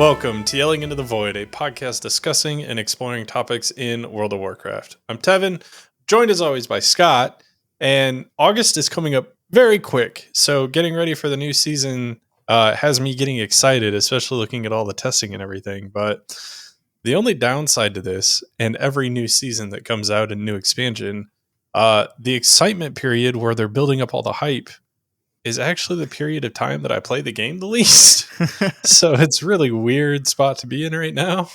Welcome to Yelling Into the Void, a podcast discussing and exploring topics in World of Warcraft. I'm Tevin, joined as always by Scott, and August is coming up very quick, so getting ready for the new season has me getting excited, especially looking at all the testing and everything. But the only downside to this, and every new season that comes out and new expansion, the excitement period where they're building up all the hype is actually the period of time that I play the game the least. So it's really weird spot to be in right now.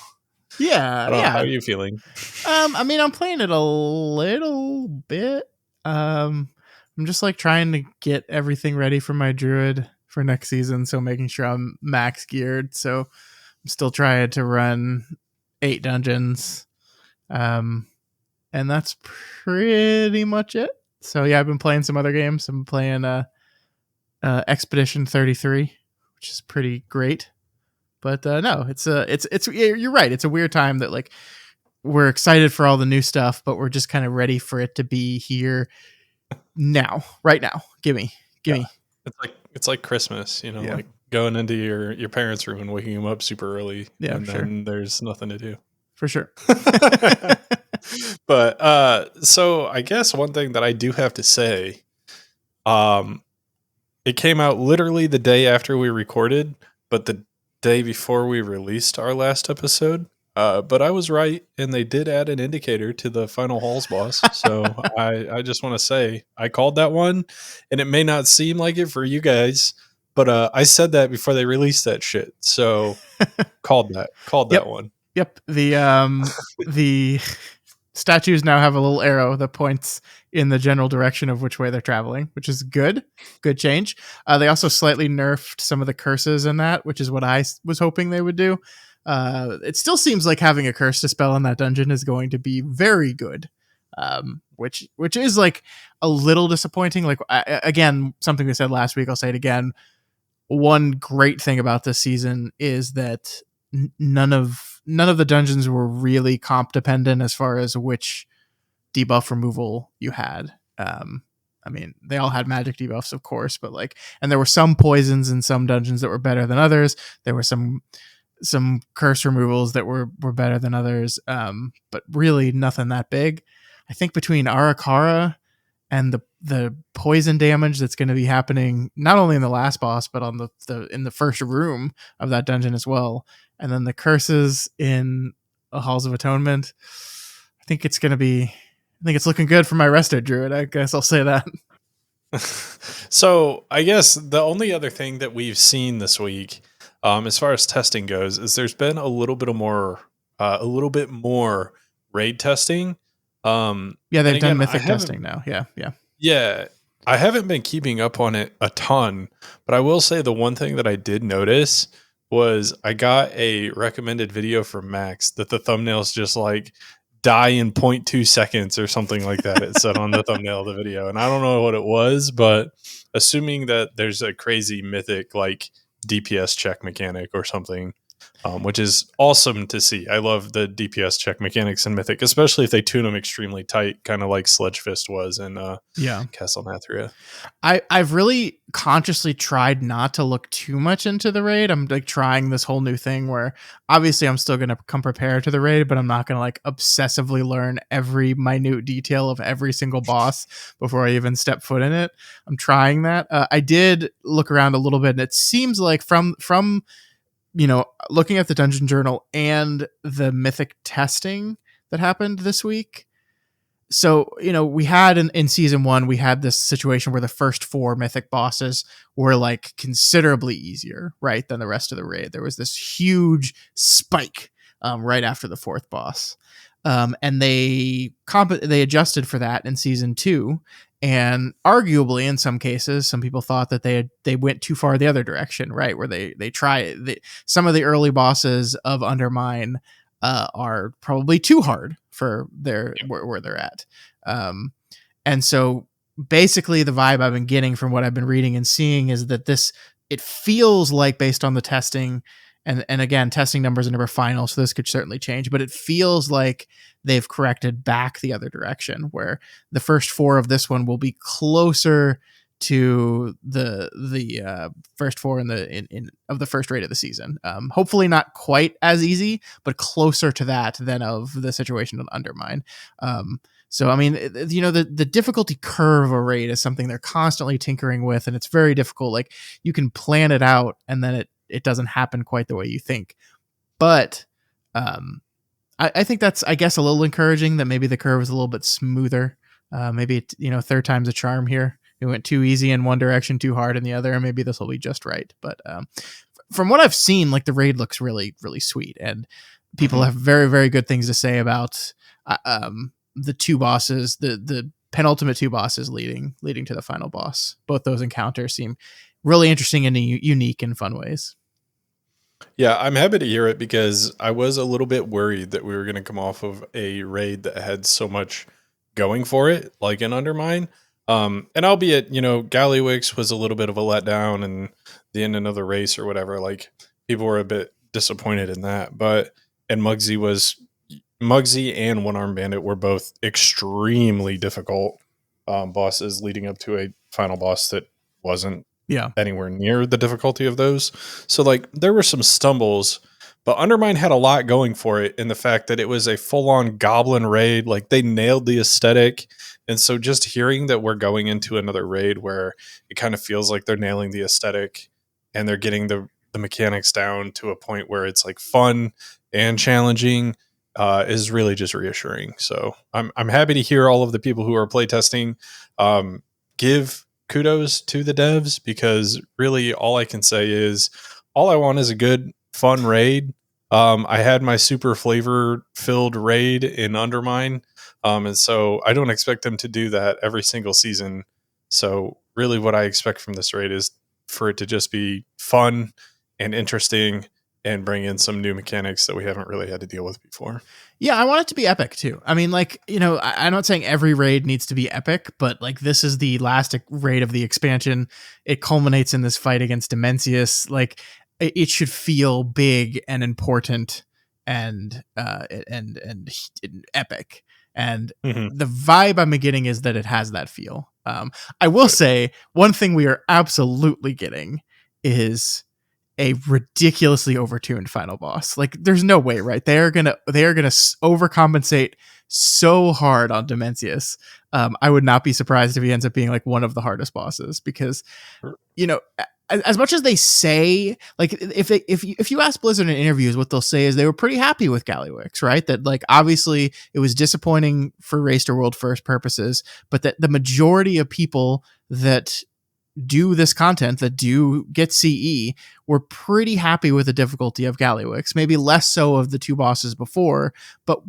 Yeah. How are you feeling? I'm playing it a little bit. I'm just like trying to get everything ready for my druid for next season. So making sure I'm max geared. So I'm still trying to run 8 dungeons. And that's pretty much it. So yeah, I've been playing some other games. I'm playing Expedition 33, which is pretty great. But no, it's you're right. It's a weird time that like we're excited for all the new stuff, but we're just kind of ready for it to be here now, right now. Gimme. It's like Christmas, like going into your parents' room and waking them up super early. Yeah, and then there's nothing to do. For sure. But so I guess one thing that I do have to say, it came out literally the day after we recorded, but the day before we released our last episode. But I was right, and they did add an indicator to the final halls boss. So I just want to say I called that one, and it may not seem like it for you guys, but I said that before they released that shit. So called that one. Yep. The statues now have a little arrow that points in the general direction of which way they're traveling, which is good change. They also slightly nerfed some of the curses in that, which is what I was hoping they would do. It still seems like having a curse to spell in that dungeon is going to be very good, which is like a little disappointing. Like again, something we said last week, I'll say it again. One great thing about this season is that none of the dungeons were really comp dependent as far as which debuff removal you had. They all had magic debuffs, of course, but and there were some poisons in some dungeons that were better than others. There were some curse removals that were better than others, but really nothing that big. I think between Arakara and the poison damage that's going to be happening not only in the last boss, but on in the first room of that dungeon as well, and then the curses in Halls of Atonement, I think it's looking good for my rested druid. I guess I'll say that. So I guess the only other thing that we've seen this week, as far as testing goes, is there's been a little bit more raid testing. They've done mythic testing now. Yeah. I haven't been keeping up on it a ton, but I will say the one thing that I did notice was I got a recommended video from Max that the thumbnail's just like die in 0.2 seconds or something like that. It said on the thumbnail of the video, and I don't know what it was, but assuming that there's a crazy mythic like DPS check mechanic or something, which is awesome to see. I love the DPS check mechanics in Mythic, especially if they tune them extremely tight, kind of like Sledge Fist was in Castle Nathria. I've really consciously tried not to look too much into the raid. I'm like trying this whole new thing where obviously I'm still going to come prepared to the raid, but I'm not going to like obsessively learn every minute detail of every single boss before I even step foot in it. I'm trying that. I did look around a little bit, and it seems like from looking at the dungeon journal and the mythic testing that happened this week. So, we had in season 1, we had this situation where the first 4 mythic bosses were like considerably easier, right, than the rest of the raid. There was this huge spike right after the 4th boss. And they adjusted for that in season 2. And arguably, in some cases, some people thought that they went too far the other direction, right? Where some of the early bosses of Undermine are probably too hard for where they're at. And so basically the vibe I've been getting from what I've been reading and seeing is that it feels like, based on the testing, and again, testing numbers are never final, so this could certainly change, but it feels like they've corrected back the other direction, where the first 4 of this one will be closer to the first four in of the first raid of the season. Hopefully not quite as easy, but closer to that than of the situation on Undermine. So I mean, the difficulty curve of a raid is something they're constantly tinkering with, and it's very difficult. Like, you can plan it out, and then it doesn't happen quite the way you think. But I think that's, I guess, a little encouraging that maybe the curve is a little bit smoother. Maybe third time's a charm here. It went too easy in one direction, too hard in the other, and maybe this will be just right. But from what I've seen, like, the raid looks really, really sweet, and people have very, very good things to say about the two bosses, the penultimate two bosses leading to the final boss. Both those encounters seem really interesting and unique in fun ways. Yeah, I'm happy to hear it because I was a little bit worried that we were going to come off of a raid that had so much going for it, like in Undermine. And albeit, Gallywix was a little bit of a letdown and the end of the race or whatever, like, people were a bit disappointed in that. And Muggsy and One Arm Bandit were both extremely difficult bosses leading up to a final boss that wasn't anywhere near the difficulty of those. So, like, there were some stumbles, but Undermine had a lot going for it in the fact that it was a full-on goblin raid. Like, they nailed the aesthetic. And so just hearing that we're going into another raid where it kind of feels like they're nailing the aesthetic and they're getting the mechanics down to a point where it's like fun and challenging is really just reassuring. So I'm happy to hear all of the people who are playtesting give kudos to the devs, because really all I can say is all I want is a good, fun raid. I had my super flavor filled raid in Undermine. And so I don't expect them to do that every single season. So really what I expect from this raid is for it to just be fun and interesting and bring in some new mechanics that we haven't really had to deal with before. Yeah, I want it to be epic too. I mean, like, I'm not saying every raid needs to be epic, but like, this is the last raid of the expansion. It culminates in this fight against Dimensius. Like, it should feel big and important and epic. And the vibe I'm getting is that it has that feel. I will say one thing we are absolutely getting is a ridiculously overtuned final boss. Like, there's no way, right? They are gonna overcompensate so hard on Dimensius. I would not be surprised if he ends up being like one of the hardest bosses, because as much as they say, like, if you ask Blizzard in interviews, what they'll say is they were pretty happy with Gallywix, right? That, like, obviously it was disappointing for Race to World First purposes, but that the majority of people that do this content, that do get CE, were pretty happy with the difficulty of Gallywix. Maybe less so of the two bosses before, but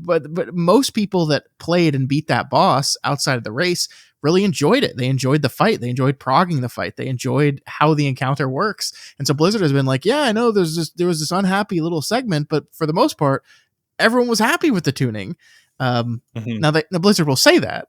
most people that played and beat that boss outside of the race really enjoyed it. They enjoyed the fight. They enjoyed progging the fight. They enjoyed how the encounter works. And so Blizzard has been like, yeah, I know there was this unhappy little segment, but for the most part, everyone was happy with the tuning. Now Blizzard will say that.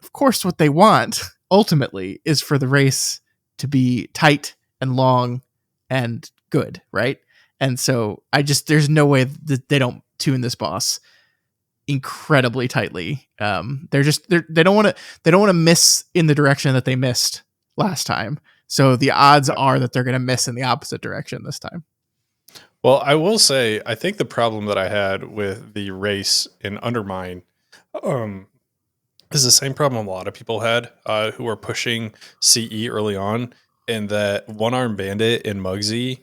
Of course, what they want ultimately is for the race to be tight and long and good, right? And so there's no way that they don't tune this boss incredibly tightly. They don't want to miss in the direction that they missed last time. So the odds are that they're going to miss in the opposite direction this time. Well, I will say, I think the problem that I had with the race in Undermine is the same problem a lot of people had who are pushing CE early on, and that One Arm Bandit and Muggsy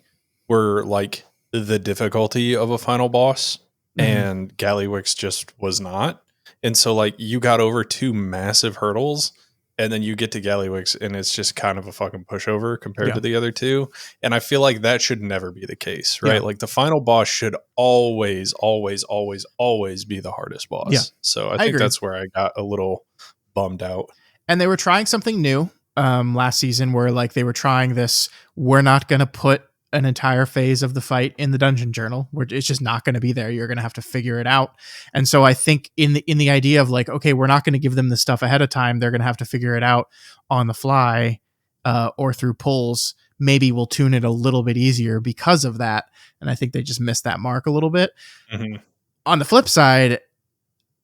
were like the difficulty of a final boss, and Gallywix just was not. And so, like, you got over two massive hurdles, and then you get to Gallywix, and it's just kind of a fucking pushover compared to the other two. And I feel like that should never be the case, right? Like, the final boss should always, always, always, always be the hardest boss. Yeah. So I think agree. That's where I got a little bummed out. And they were trying something new last season, where, like, they were trying this, we're not going to put an entire phase of the fight in the dungeon journal, where it's just not going to be there. You're going to have to figure it out. And so I think in the idea of, like, okay, we're not going to give them the stuff ahead of time. They're going to have to figure it out on the fly or through pulls. Maybe we'll tune it a little bit easier because of that. And I think they just missed that mark a little bit. On the flip side,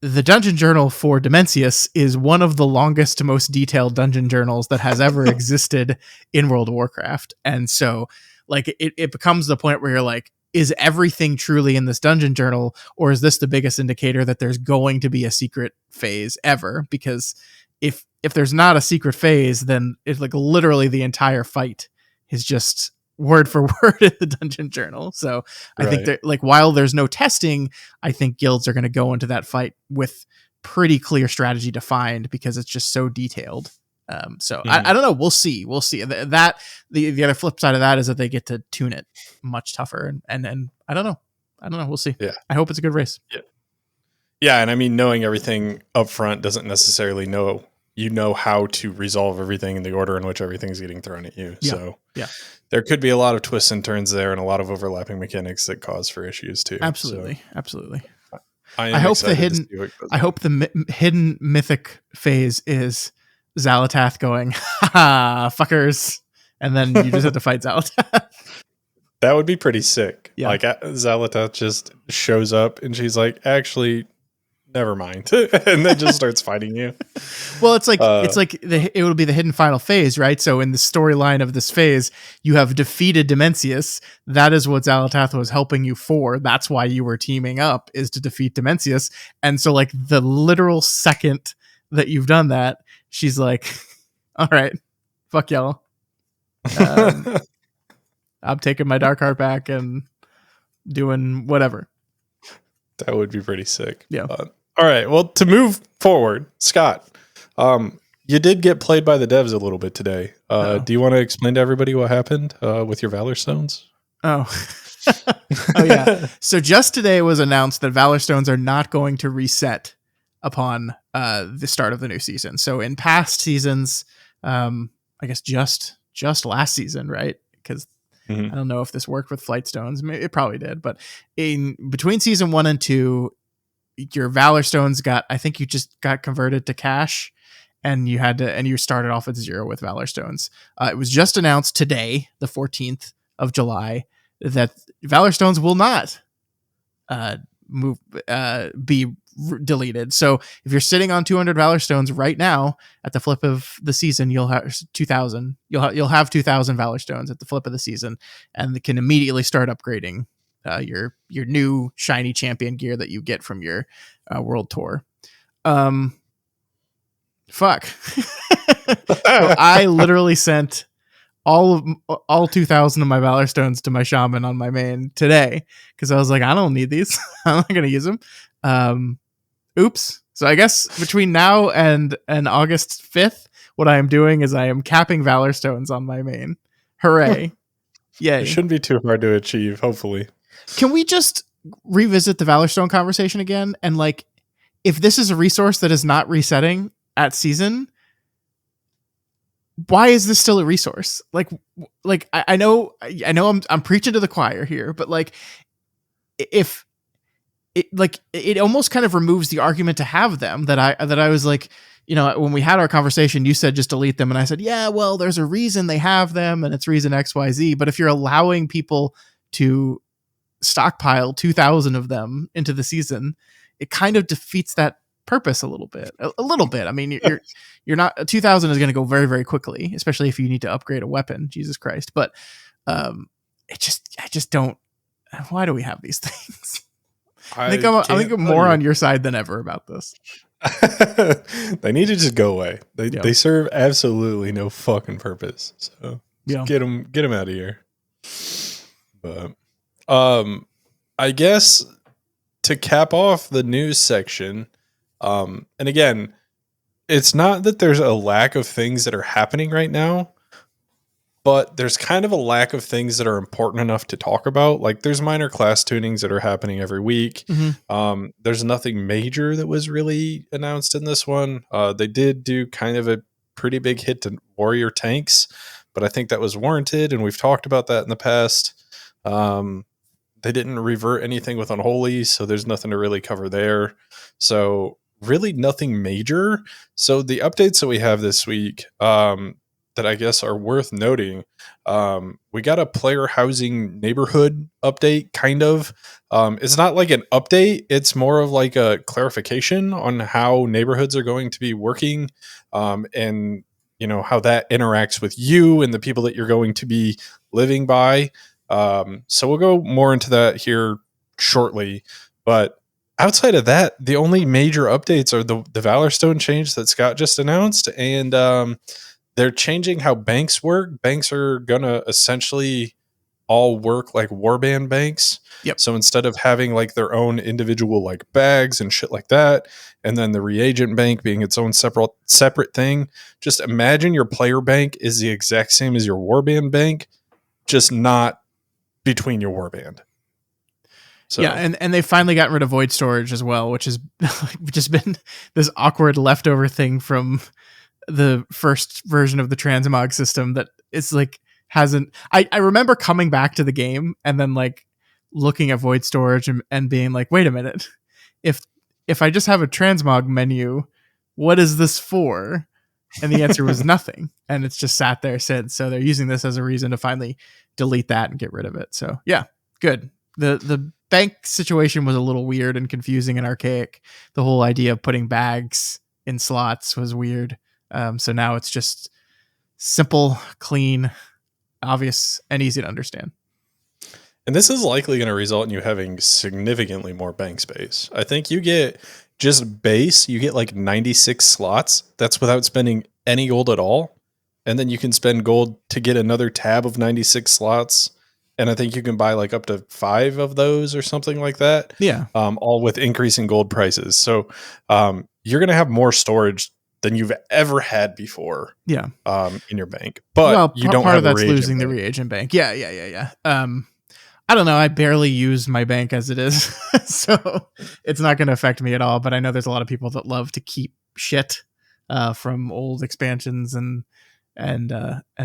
the dungeon journal for Dimensius is one of the longest, most detailed dungeon journals that has ever existed in World of Warcraft. And so, like, it becomes the point where you're like, is everything truly in this dungeon journal, or is this the biggest indicator that there's going to be a secret phase ever? Because if there's not a secret phase, then it's like literally the entire fight is just word for word in the dungeon journal. So I think that, like, while there's no testing, I think guilds are going to go into that fight with pretty clear strategy defined because it's just so detailed. I don't know. We'll see. That the other flip side of that is that they get to tune it much tougher. And I don't know. We'll see. Yeah. I hope it's a good race. Yeah. And I mean, knowing everything up front doesn't necessarily know how to resolve everything in the order in which everything's getting thrown at you. So there could be a lot of twists and turns there and a lot of overlapping mechanics that cause for issues too. Absolutely. So Absolutely. I hope the hidden mythic phase is Xalatath going, ha fuckers. And then you just have to fight Xalatath. That would be pretty sick. Yeah. Like Xalatath just shows up and she's like, actually, never mind. And then just starts fighting you. Well, it's like it would be the hidden final phase, right? So in the storyline of this phase, you have defeated Dimensius. That is what Xalatath was helping you for. That's why you were teaming up, is to defeat Dimensius. And so, like, the literal second that you've done that, she's like, all right, fuck y'all. I'm taking my dark heart back and doing whatever. That would be pretty sick. Yeah. All right. Well, to move forward, Scott, you did get played by the devs a little bit today. Do you want to explain to everybody what happened with your Valor Stones? Oh, oh yeah. So just today was announced that Valor Stones are not going to reset upon the start of the new season. So in past seasons, I guess just last season, right? Because I don't know if this worked with Flight Stones. It probably did. But in between season 1 and 2, your Valor Stones I think you just got converted to cash, and you started off at 0 with Valor Stones. It was just announced today, the 14th of July, that Valor Stones will not be deleted. So if you're sitting on 200 Valor Stones right now, at the flip of the season, you'll have 2,000. You'll have 2,000 Valor Stones at the flip of the season, and can immediately start upgrading your new shiny champion gear that you get from your world tour. Fuck. So I literally sent all 2,000 of my Valor Stones to my shaman on my main today because I was like, I don't need these. I'm not gonna use them. Oops. So I guess between now and August 5th, what I am doing is I am capping Valor Stones on my main. Hooray. Yay. It shouldn't be too hard to achieve, hopefully. Can we just revisit the Valor Stone conversation again? And, like, if this is a resource that is not resetting at season, why is this still a resource? Like I know I'm preaching to the choir here, but, like, if it almost kind of removes the argument to have them that I was like, you know, when we had our conversation, you said just delete them. And I said, yeah, well, there's a reason they have them and it's reason XYZ. But if you're allowing people to stockpile 2,000 of them into the season, it kind of defeats that purpose a little bit. I mean, you're not 2,000 is going to go very, very quickly, especially if you need to upgrade a weapon. Jesus Christ. But I just don't. Why do we have these things? I think I'm more on your side than ever about this. They need to just go away. They serve absolutely no fucking purpose. So get them out of here. But I guess to cap off the news section, and again, it's not that there's a lack of things that are happening right now, but there's kind of a lack of things that are important enough to talk about. Like, there's minor class tunings that are happening every week. Mm-hmm. There's nothing major that was really announced in this one. They did do kind of a pretty big hit to warrior tanks, but I think that was warranted, and we've talked about that in the past. They didn't revert anything with Unholy, so there's nothing to really cover there. So really nothing major. So the updates that we have this week, that I guess are worth noting. We got a player housing neighborhood update, kind of. It's not like an update, it's more of like a clarification on how neighborhoods are going to be working, and how that interacts with you and the people that you're going to be living by. So we'll go more into that here shortly. But outside of that, the only major updates are the Valor Stone change that Scott just announced, and they're changing how banks work. Banks are gonna essentially all work like warband banks. Yep. So instead of having like their own individual like bags and shit like that, and then the reagent bank being its own separate thing, just imagine your player bank is the exact same as your warband bank, just not between your warband. So. Yeah, and they finally got rid of void storage as well, which has just been this awkward leftover thing from the first version of the transmog system that it's like hasn't. I remember coming back to the game and then like looking at void storage and being like, wait a minute, if I just have a transmog menu, what is this for? And the answer was nothing, and it's just sat there since. So they're using this as a reason to finally delete that and get rid of it. So yeah, good. The bank situation was a little weird and confusing and archaic. The whole idea of putting bags in slots was weird. So now it's just simple, clean, obvious, and easy to understand. And this is likely going to result in you having significantly more bank space. I think you get just base, you get like 96 slots. That's without spending any gold at all. And then you can spend gold to get another tab of 96 slots. And I think you can buy like up to 5 of those or something like that. Yeah. All with increasing gold prices. So you're going to have more storage than you've ever had before. Yeah. In your bank. But you don't part have of that's losing bank. the reagent bank. Yeah. I don't know. I barely use my bank as it is, so it's not going to affect me at all. But I know there's a lot of people that love to keep shit from old expansions, and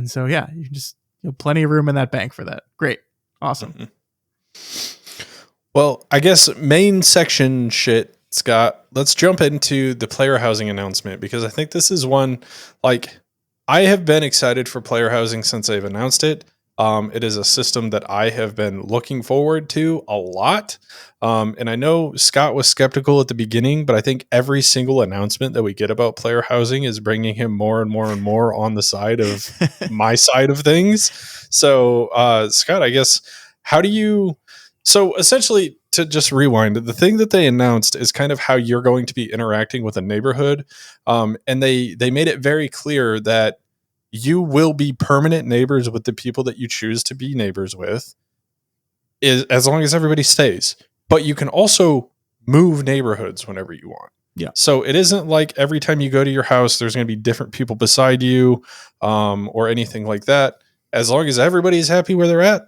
so yeah, you just plenty of room in that bank for that. Great, awesome. Mm-hmm. Well, I guess main section shit, Scott. Let's jump into the player housing announcement, because I think this is one, like, I have been excited for player housing since they've announced it. It is a system that I have been looking forward to a lot. And I know Scott was skeptical at the beginning, but I think every single announcement that we get about player housing is bringing him more and more and more on the side of my side of things. So, Scott, I guess, so essentially, to just rewind, the thing that they announced is kind of how you're going to be interacting with a neighborhood. And they made it very clear that you will be permanent neighbors with the people that you choose to be neighbors with, as long as everybody stays. But you can also move neighborhoods whenever you want. Yeah. So it isn't like every time you go to your house, there's going to be different people beside you, or anything like that. As long as everybody's happy where they're at,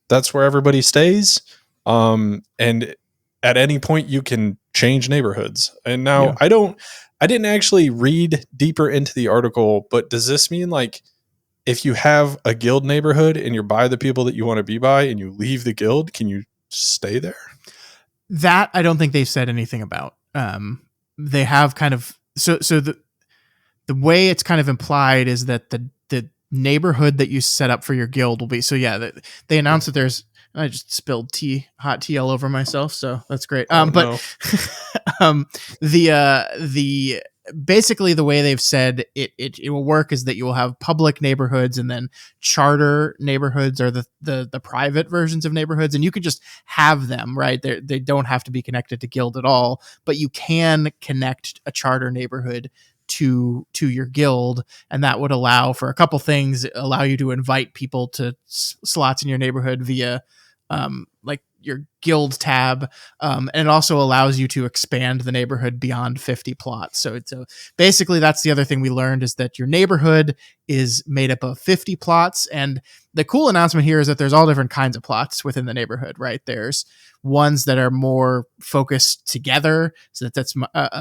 that's where everybody stays. And at any point you can change neighborhoods. And now I didn't actually read deeper into the article, but does this mean like if you have a guild neighborhood and you're by the people that you want to be by and you leave the guild, can you stay there? That I don't think they've said anything about. They have kind of so the way it's kind of implied is that the neighborhood that you set up for your guild will be. So yeah, they announced that there's. I just spilled hot tea all over myself, so that's great. But the basically the way they've said it will work is that you will have public neighborhoods, and then charter neighborhoods are the private versions of neighborhoods, and you could just have them, right? They don't have to be connected to guild at all, but you can connect a charter neighborhood to your guild, and that would allow for a couple things. Allow you to invite people to slots in your neighborhood via like your guild tab, and it also allows you to expand the neighborhood beyond 50 plots. So it's basically that's the other thing we learned, is that your neighborhood is made up of 50 plots. And the cool announcement here is that there's all different kinds of plots within the neighborhood, right? There's ones that are more focused together, so that's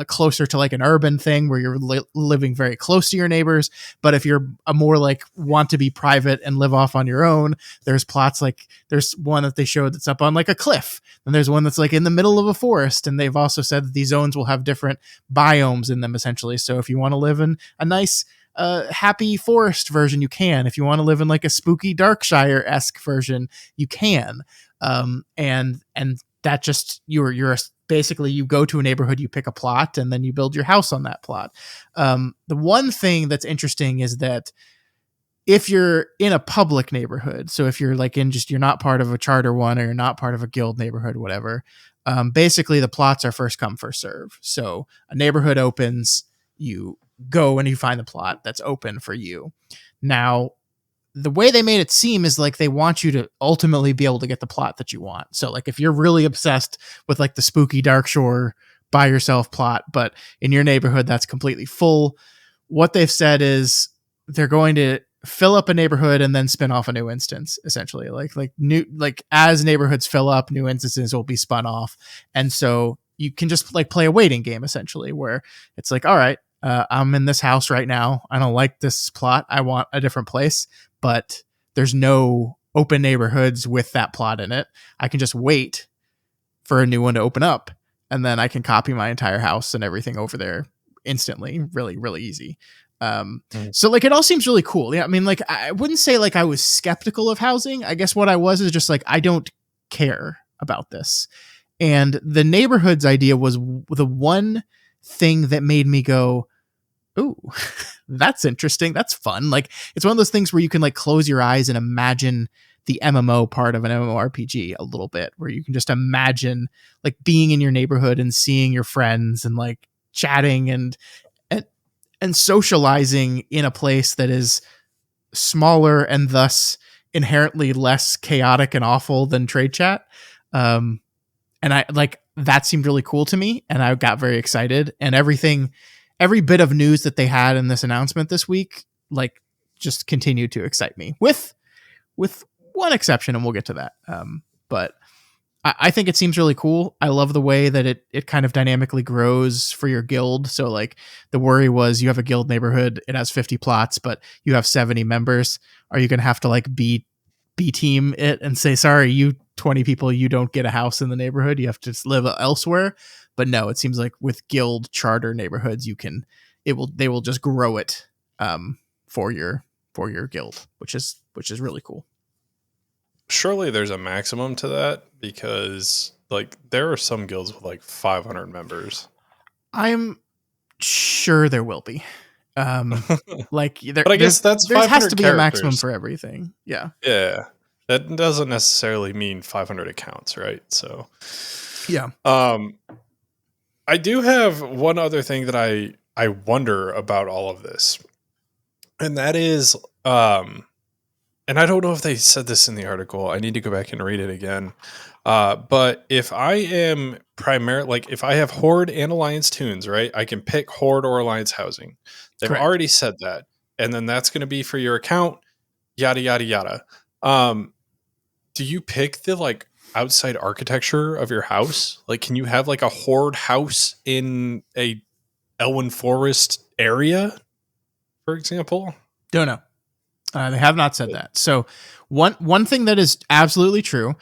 closer to like an urban thing where you're living very close to your neighbors. But if you're a more like want to be private and live off on your own, there's plots like there's one that they showed that's up on like a cliff, and there's one that's like in the middle of a forest. And they've also said that these zones will have different biomes in them, essentially. So if you want to live in a nice a happy forest version, you can. If you want to live in like a spooky Darkshire-esque version, you can. And that just you're basically, you go to a neighborhood, you pick a plot, and then you build your house on that plot. The one thing that's interesting is that if you're in a public neighborhood, so if you're like you're not part of a charter one, or you're not part of a guild neighborhood, whatever, basically the plots are first come, first serve. So a neighborhood opens, you go and you find the plot that's open for you. Now, the way they made it seem is like they want you to ultimately be able to get the plot that you want. So like if you're really obsessed with like the spooky Darkshore by yourself plot, but in your neighborhood that's completely full, what they've said is they're going to fill up a neighborhood and then spin off a new instance, essentially. Like as neighborhoods fill up, new instances will be spun off. And so you can just like play a waiting game, essentially, where it's like, all right, I'm in this house right now. I don't like this plot. I want a different place, but there's no open neighborhoods with that plot in it. I can just wait for a new one to open up, and then I can copy my entire house and everything over there instantly. Really, really easy. So like it all seems really cool. Yeah, I mean, like I wouldn't say like I was skeptical of housing. I guess what I was is just like, I don't care about this. And the neighborhoods idea was the one thing that made me go, ooh, that's interesting. That's fun. Like it's one of those things where you can like close your eyes and imagine the MMO part of an MMORPG a little bit, where you can just imagine like being in your neighborhood and seeing your friends and like chatting and socializing in a place that is smaller and thus inherently less chaotic and awful than trade chat. And I like that seemed really cool to me, and I got very excited, and every bit of news that they had in this announcement this week, like just continued to excite me with one exception, and we'll get to that. But I think it seems really cool. I love the way that it kind of dynamically grows for your guild. So like the worry was you have a guild neighborhood, it has 50 plots, but you have 70 members. Are you going to have to like B team it and say, sorry, you 20 people, you don't get a house in the neighborhood. You have to live elsewhere. But no, it seems like with guild charter neighborhoods, they will just grow it for your guild, which is really cool. Surely there's a maximum to that, because like there are some guilds with like 500 members. I'm sure there will be. Like but I guess there has to be characters. A maximum for everything. Yeah. Yeah. That doesn't necessarily mean 500 accounts, right? So yeah. I do have one other thing that I wonder about all of this. And that is and I don't know if they said this in the article. I need to go back and read it again. But if I am if I have Horde and Alliance tunes, right? I can pick Horde or Alliance housing. They've Correct. already said that. And then that's going to be for your account, yada, yada, yada. Do you pick the like outside architecture of your house? Like, can you have like a Horde house in a Elwyn Forest area, for example? Don't know. They have not said that. So one thing that is absolutely true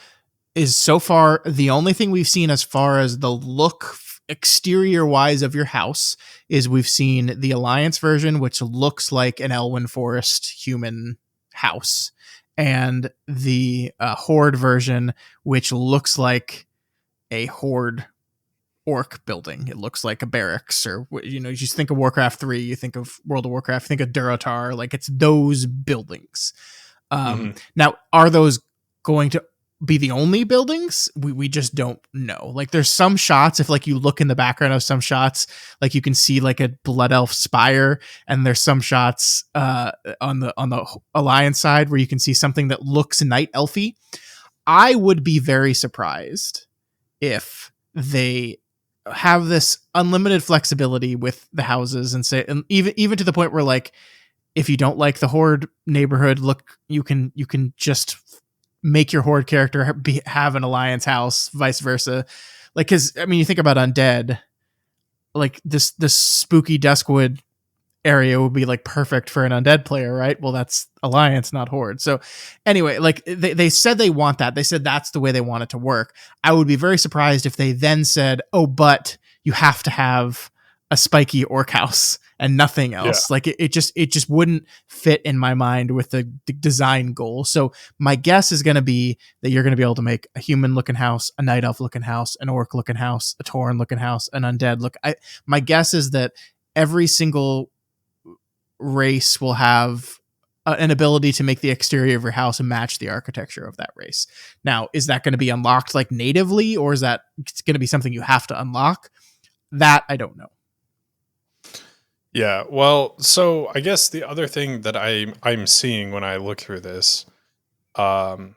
is so far the only thing we've seen as far as the look exterior wise of your house is we've seen the Alliance version, which looks like an Elwyn Forest human house, and the Horde version, which looks like a Horde orc building. It looks like a barracks, or you just think of Warcraft 3, you think of World of Warcraft, think of Durotar, like it's those buildings. Now, are those going to be the only buildings? We just don't know. Like there's some shots, if like you look in the background of some shots, like you can see like a Blood Elf spire, and there's some shots on the Alliance side where you can see something that looks Night Elfy. I would be very surprised if they have this unlimited flexibility with the houses, and say, and even to the point where like if you don't like the Horde neighborhood look, you can just make your Horde character have an Alliance house, vice versa. Like, because I mean, you think about Undead, like this spooky Duskwood area would be like perfect for an Undead player, right? Well, that's Alliance, not Horde. So anyway, like they said they want that. They said that's the way they want it to work. I would be very surprised if they then said, oh, but you have to have a spiky orc house and nothing Yeah. else. Like it just wouldn't fit in my mind with the design goal. So my guess is going to be that you're going to be able to make a human looking house, a night elf looking house, an orc looking house, a tauren looking house, an undead look. My guess is that every single race will have an ability to make the exterior of your house match the architecture of that race. Now, is that going to be unlocked like natively, or is that going to be something you have to unlock? That I don't know. Yeah. Well, so I guess the other thing that I'm seeing when I look through this, um,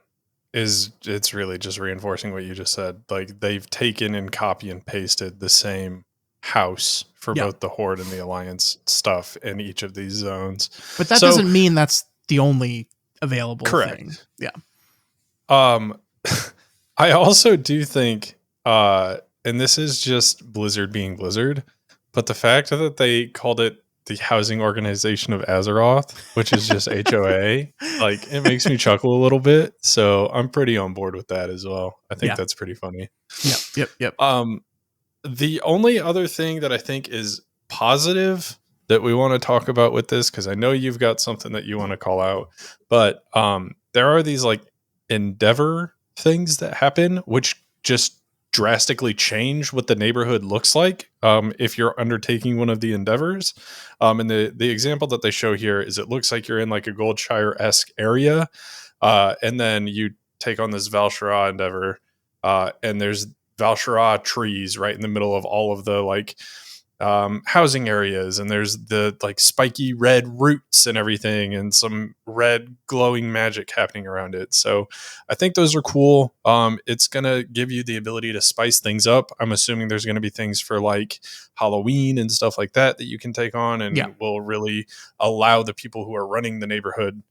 is it's really just reinforcing what you just said. Like they've taken and copy and pasted the same house for Yeah. both the Horde and the Alliance stuff in each of these zones. But that So, doesn't mean that's the only available correct. thing. Yeah. I also do think, and this is just Blizzard being Blizzard, but the fact that they called it the Housing Organization of Azeroth, which is just HOA, like it makes me chuckle a little bit. So I'm pretty on board with that as well. I think that's pretty funny. Yep. The only other thing that I think is positive that we want to talk about with this, because I know you've got something that you want to call out, but there are these like endeavor things that happen, which just drastically change what the neighborhood looks like if you're undertaking one of the endeavors. And the example that they show here is it looks like you're in like a Goldshire-esque area, and then you take on this Valshara endeavor, and there's Valshara trees right in the middle of all of the like housing areas, and there's the like spiky red roots and everything, and some red glowing magic happening around it. So I think those are cool. It's gonna give you the ability to spice things up. I'm assuming there's gonna be things for like Halloween and stuff like that that you can take on, and will really allow the people who are running the neighborhood,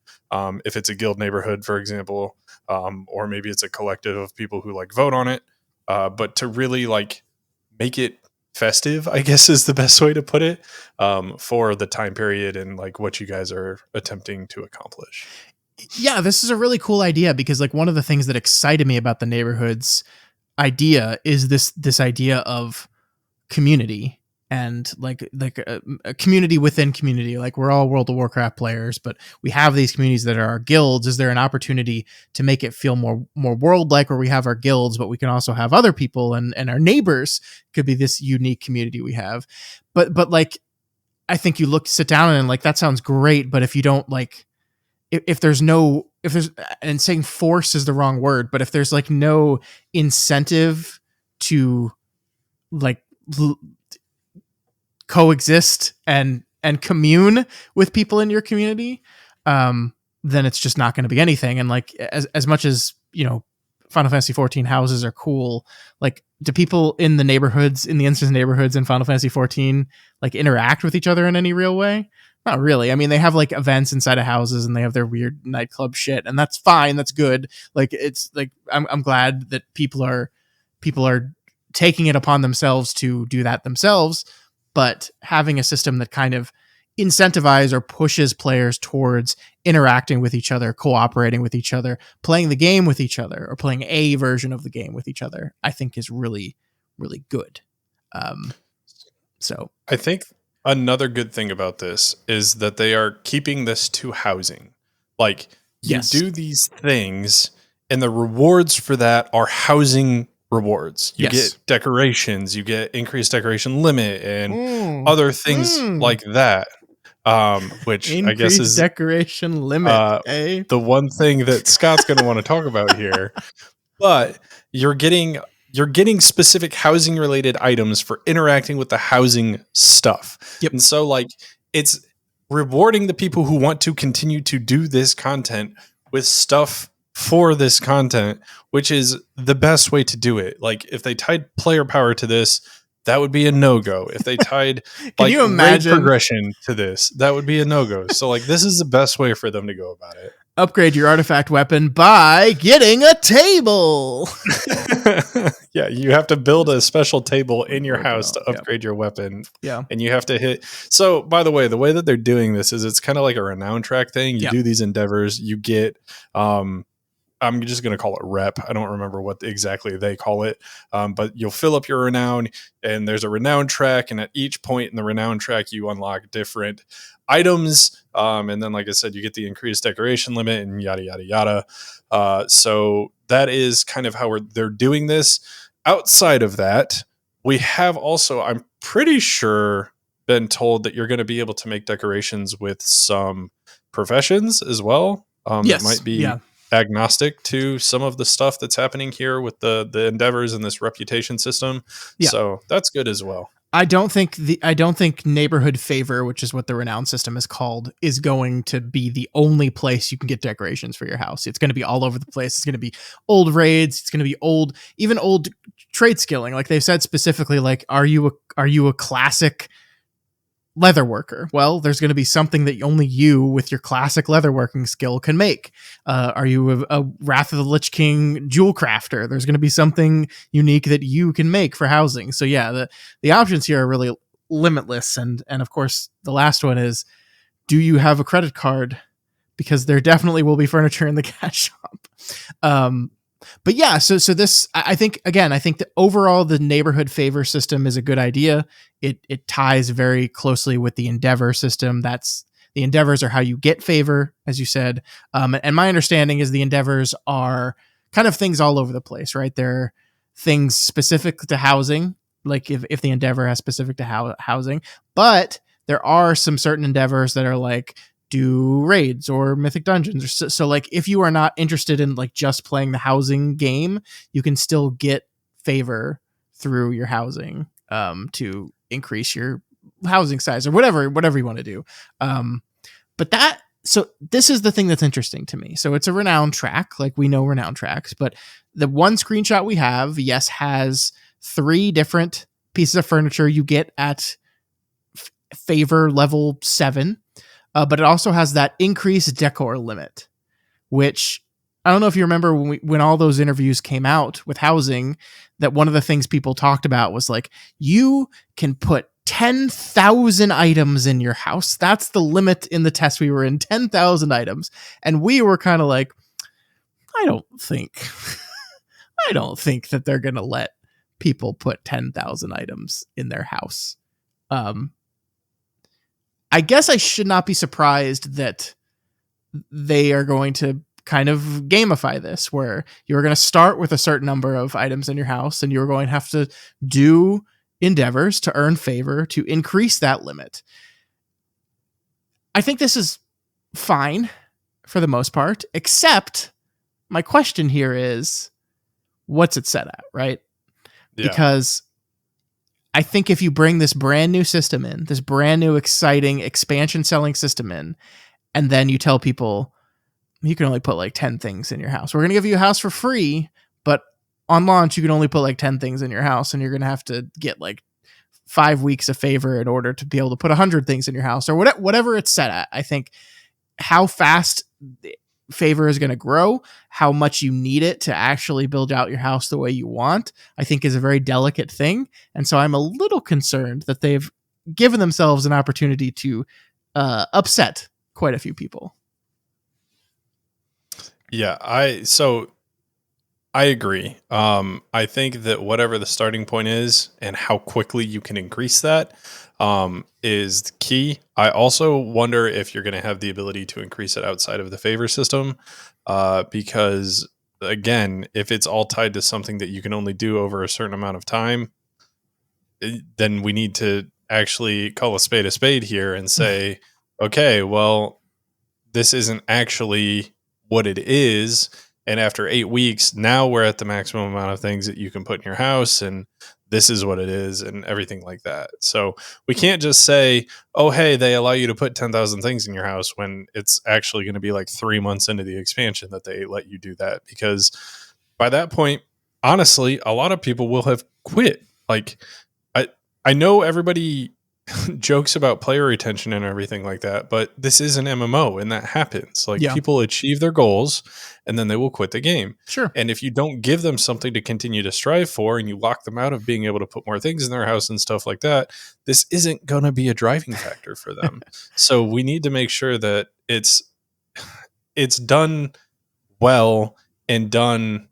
if it's a guild neighborhood, for example, or maybe it's a collective of people who like vote on it, but to really like make it festive, I guess is the best way to put it, for the time period and like what you guys are attempting to accomplish. Yeah, this is a really cool idea, because like one of the things that excited me about the neighborhoods idea is this idea of community, and like a community within community. Like we're all World of Warcraft players, but we have these communities that are our guilds. Is there an opportunity to make it feel more world like, where we have our guilds, but we can also have other people, and our neighbors could be this unique community we have. But like I think you sit down and like that sounds great, but if you don't like, if there's and saying force is the wrong word, but if there's like no incentive to like coexist and commune with people in your community, then it's just not going to be anything. And like as much as Final Fantasy 14 houses are cool, like do people in the neighborhoods, in the instance neighborhoods in Final Fantasy 14, like interact with each other in any real way? Not really. I mean, they have like events inside of houses, and they have their weird nightclub shit, and that's fine. That's good. Like it's like I'm glad that people are taking it upon themselves to do that themselves, but having a system that kind of incentivizes or pushes players towards interacting with each other, cooperating with each other, playing the game with each other, or playing a version of the game with each other, I think is really, really good. So I think another good thing about this is that they are keeping this to housing. Like you do these things, and the rewards for that are housing rewards. You get decorations, you get increased decoration limit, and other things like that. Which increased I guess is decoration limit. The one thing that Scott's going to want to talk about here. But you're getting specific housing related items for interacting with the housing stuff. And so like it's rewarding the people who want to continue to do this content with stuff for this content, which is the best way to do it. Like if they tied player power to this, that would be a no-go. If they tied like you imagine raid progression to this, that would be a no-go. So like this is the best way for them to go about it. Upgrade your artifact weapon by getting a table. Yeah, you have to build a special table in your house to upgrade your weapon. Yeah. And you have to hit. So, by the way that they're doing this is it's kind of like a renown track thing. You do these endeavors, you get I'm just going to call it rep. I don't remember what exactly they call it, but you'll fill up your renown, and there's a renown track, and at each point in the renown track, you unlock different items, and then, like I said, you get the increased decoration limit and yada yada yada. So that is kind of how they're doing this. Outside of that, we have also, I'm pretty sure, been told that you're going to be able to make decorations with some professions as well. That Yes. might be Yeah. agnostic to some of the stuff that's happening here with the endeavors and this reputation system. Yeah. So that's good as well. I don't think neighborhood favor, which is what the renown system is called, is going to be the only place you can get decorations for your house. It's going to be all over the place. It's going to be old raids. It's going to be old trade skilling. Like they've said specifically, like, are you a classic leather worker? Well, there's going to be something that only you with your classic leatherworking skill can make. Are you a Wrath of the Lich King jewel crafter? There's going to be something unique that you can make for housing. So yeah, the options here are really limitless. And of course, the last one is, do you have a credit card? Because there definitely will be furniture in the cash shop. But yeah, so this, I think that overall the neighborhood favor system is a good idea. It ties very closely with the endeavor system. That's the endeavors are how you get favor, as you said. And my understanding is the endeavors are kind of things all over the place, right? They're things specific to housing, like if the endeavor has specific to housing, but there are some certain endeavors that are like, do raids or mythic dungeons. So like if you are not interested in like just playing the housing game, you can still get favor through your housing to increase your housing size or whatever you want to do. So this is the thing that's interesting to me. So it's a renown track, like we know renown tracks, but the one screenshot we have, yes, has 3 different pieces of furniture you get at favor level 7. But it also has that increased decor limit, which I don't know if you remember when all those interviews came out with housing, that one of the things people talked about was like, you can put 10,000 items in your house. That's the limit in the test we were in, 10,000 items. And we were kind of like, I don't think that they're going to let people put 10,000 items in their house. I guess I should not be surprised that they are going to kind of gamify this, where you're going to start with a certain number of items in your house and you're going to have to do endeavors to earn favor to increase that limit. I think this is fine for the most part, except my question here is, what's it set at, right? Yeah. Because I think if you bring this brand new system in, this brand new exciting expansion selling system in, and then you tell people you can only put like 10 things in your house. We're going to give you a house for free, but on launch, you can only put like 10 things in your house, and you're going to have to get like 5 weeks of favor in order to be able to put 100 things in your house, or whatever it's set at. I think how fast favor is going to grow, how much you need it to actually build out your house the way you want, I think is a very delicate thing. And so I'm a little concerned that they've given themselves an opportunity to upset quite a few people. Yeah, I agree. I think that whatever the starting point is and how quickly you can increase that is key. I also wonder if you're going to have the ability to increase it outside of the favor system, because again, if it's all tied to something that you can only do over a certain amount of time, then we need to actually call a spade here and say, okay, well, this isn't actually what it is. And after 8 weeks, now we're at the maximum amount of things that you can put in your house, and this is what it is, and everything like that. So we can't just say, oh, hey, they allow you to put 10,000 things in your house, when it's actually going to be like 3 months into the expansion that they let you do that. Because by that point, honestly, a lot of people will have quit. Like, I know everybody jokes about player retention and everything like that, but this is an MMO, and that happens. Like, people achieve their goals and then they will quit the game. Sure. And if you don't give them something to continue to strive for, and you lock them out of being able to put more things in their house and stuff like that, this isn't going to be a driving factor for them. So we need to make sure that it's done well, and done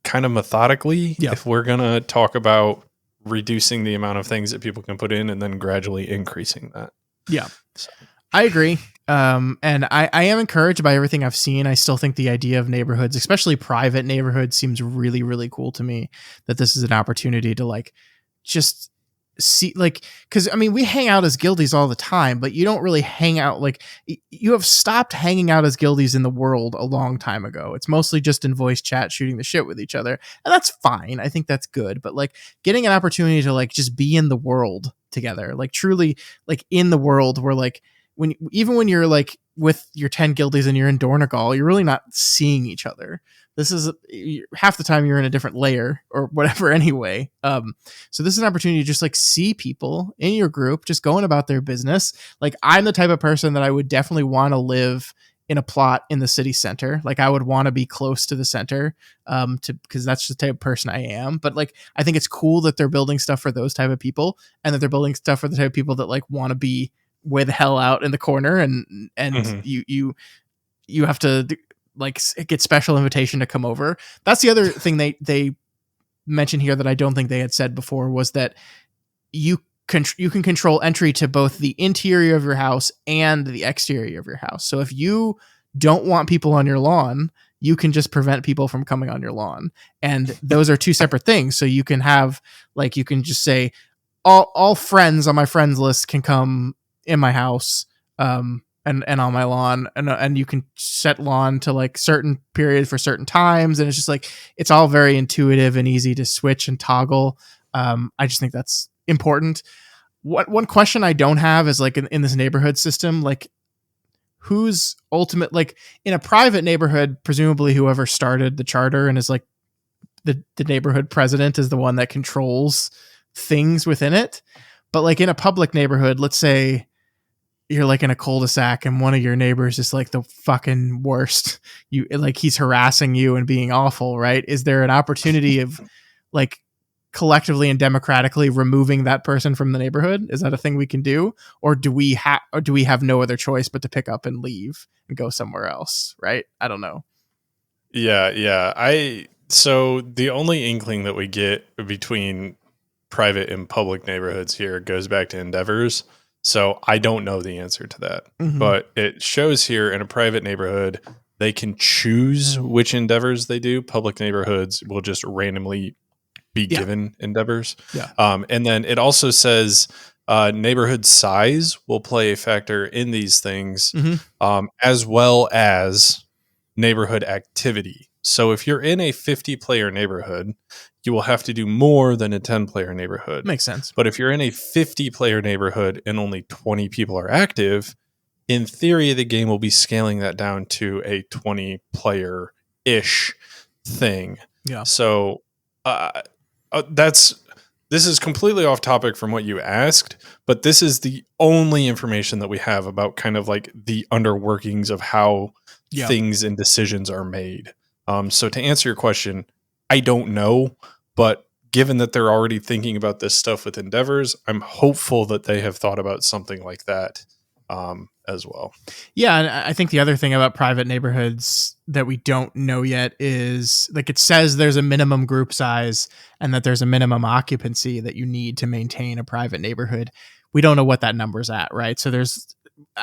kind of methodically Yeah. if we're going to talk about reducing the amount of things that people can put in and then gradually increasing that. Yeah. So. I agree. And I am encouraged by everything I've seen. I still think the idea of neighborhoods, especially private neighborhoods, seems really, really cool to me, that this is an opportunity to like just see, like, because I mean, we hang out as guildies all the time, but you don't really hang out, like, you have stopped hanging out as guildies in the world a long time ago. It's mostly just in voice chat shooting the shit with each other, and that's fine. I think that's good. But like getting an opportunity to like just be in the world together, like truly like in the world where like even when you're like with your 10 guildies and you're in Dornegal, you're really not seeing each other. This is half the time you're in a different layer or whatever anyway. So this is an opportunity to just like see people in your group just going about their business. Like I'm the type of person that I would definitely want to live in a plot in the city center. Like I would want to be close to the center, because that's just the type of person I am. But like, I think it's cool that they're building stuff for those type of people, and that they're building stuff for the type of people that like want to be way the hell out in the corner, and Mm-hmm. you have to like get special invitation to come over. That's the other thing they mentioned here that I don't think they had said before, was that you can control entry to both the interior of your house and the exterior of your house. So if you don't want people on your lawn, you can just prevent people from coming on your lawn. And those are two separate things. So you can have like, you can just say all friends on my friends list can come in my house, and on my lawn, and you can set lawn to like certain periods for certain times, and it's just like it's all very intuitive and easy to switch and toggle. I just think that's important. One question I don't have is like in this neighborhood system, like who's ultimate, like in a private neighborhood, presumably whoever started the charter and is like the neighborhood president is the one that controls things within it. But like in a public neighborhood, let's say you're like in a cul-de-sac and one of your neighbors is like the fucking worst. You like he's harassing you and being awful, right? Is there an opportunity of like collectively and democratically removing that person from the neighborhood? Is that a thing we can do, or do we have no other choice but to pick up and leave and go somewhere else? Right? I don't know. Yeah. So the only inkling that we get between private and public neighborhoods here goes back to endeavors. So I don't know the answer to that, but it shows here in a private neighborhood, they can choose which endeavors they do. Public neighborhoods will just randomly be given endeavors. Yeah. And then it also says neighborhood size will play a factor in these things, as well as neighborhood activity. So if you're in a 50-player neighborhood, you will have to do more than a 10-player neighborhood. Makes sense. But if you're in a 50-player neighborhood and only 20 people are active, in theory, the game will be scaling that down to a 20-player-ish thing. Yeah. So this is completely off topic from what you asked, but this is the only information that we have about kind of like the underworkings of how things and decisions are made. So to answer your question, I don't know, but given that they're already thinking about this stuff with endeavors, I'm hopeful that they have thought about something like that as well. Yeah, and I think the other thing about private neighborhoods that we don't know yet is like it says there's a minimum group size and that there's a minimum occupancy that you need to maintain a private neighborhood. We don't know what that number's at, right? So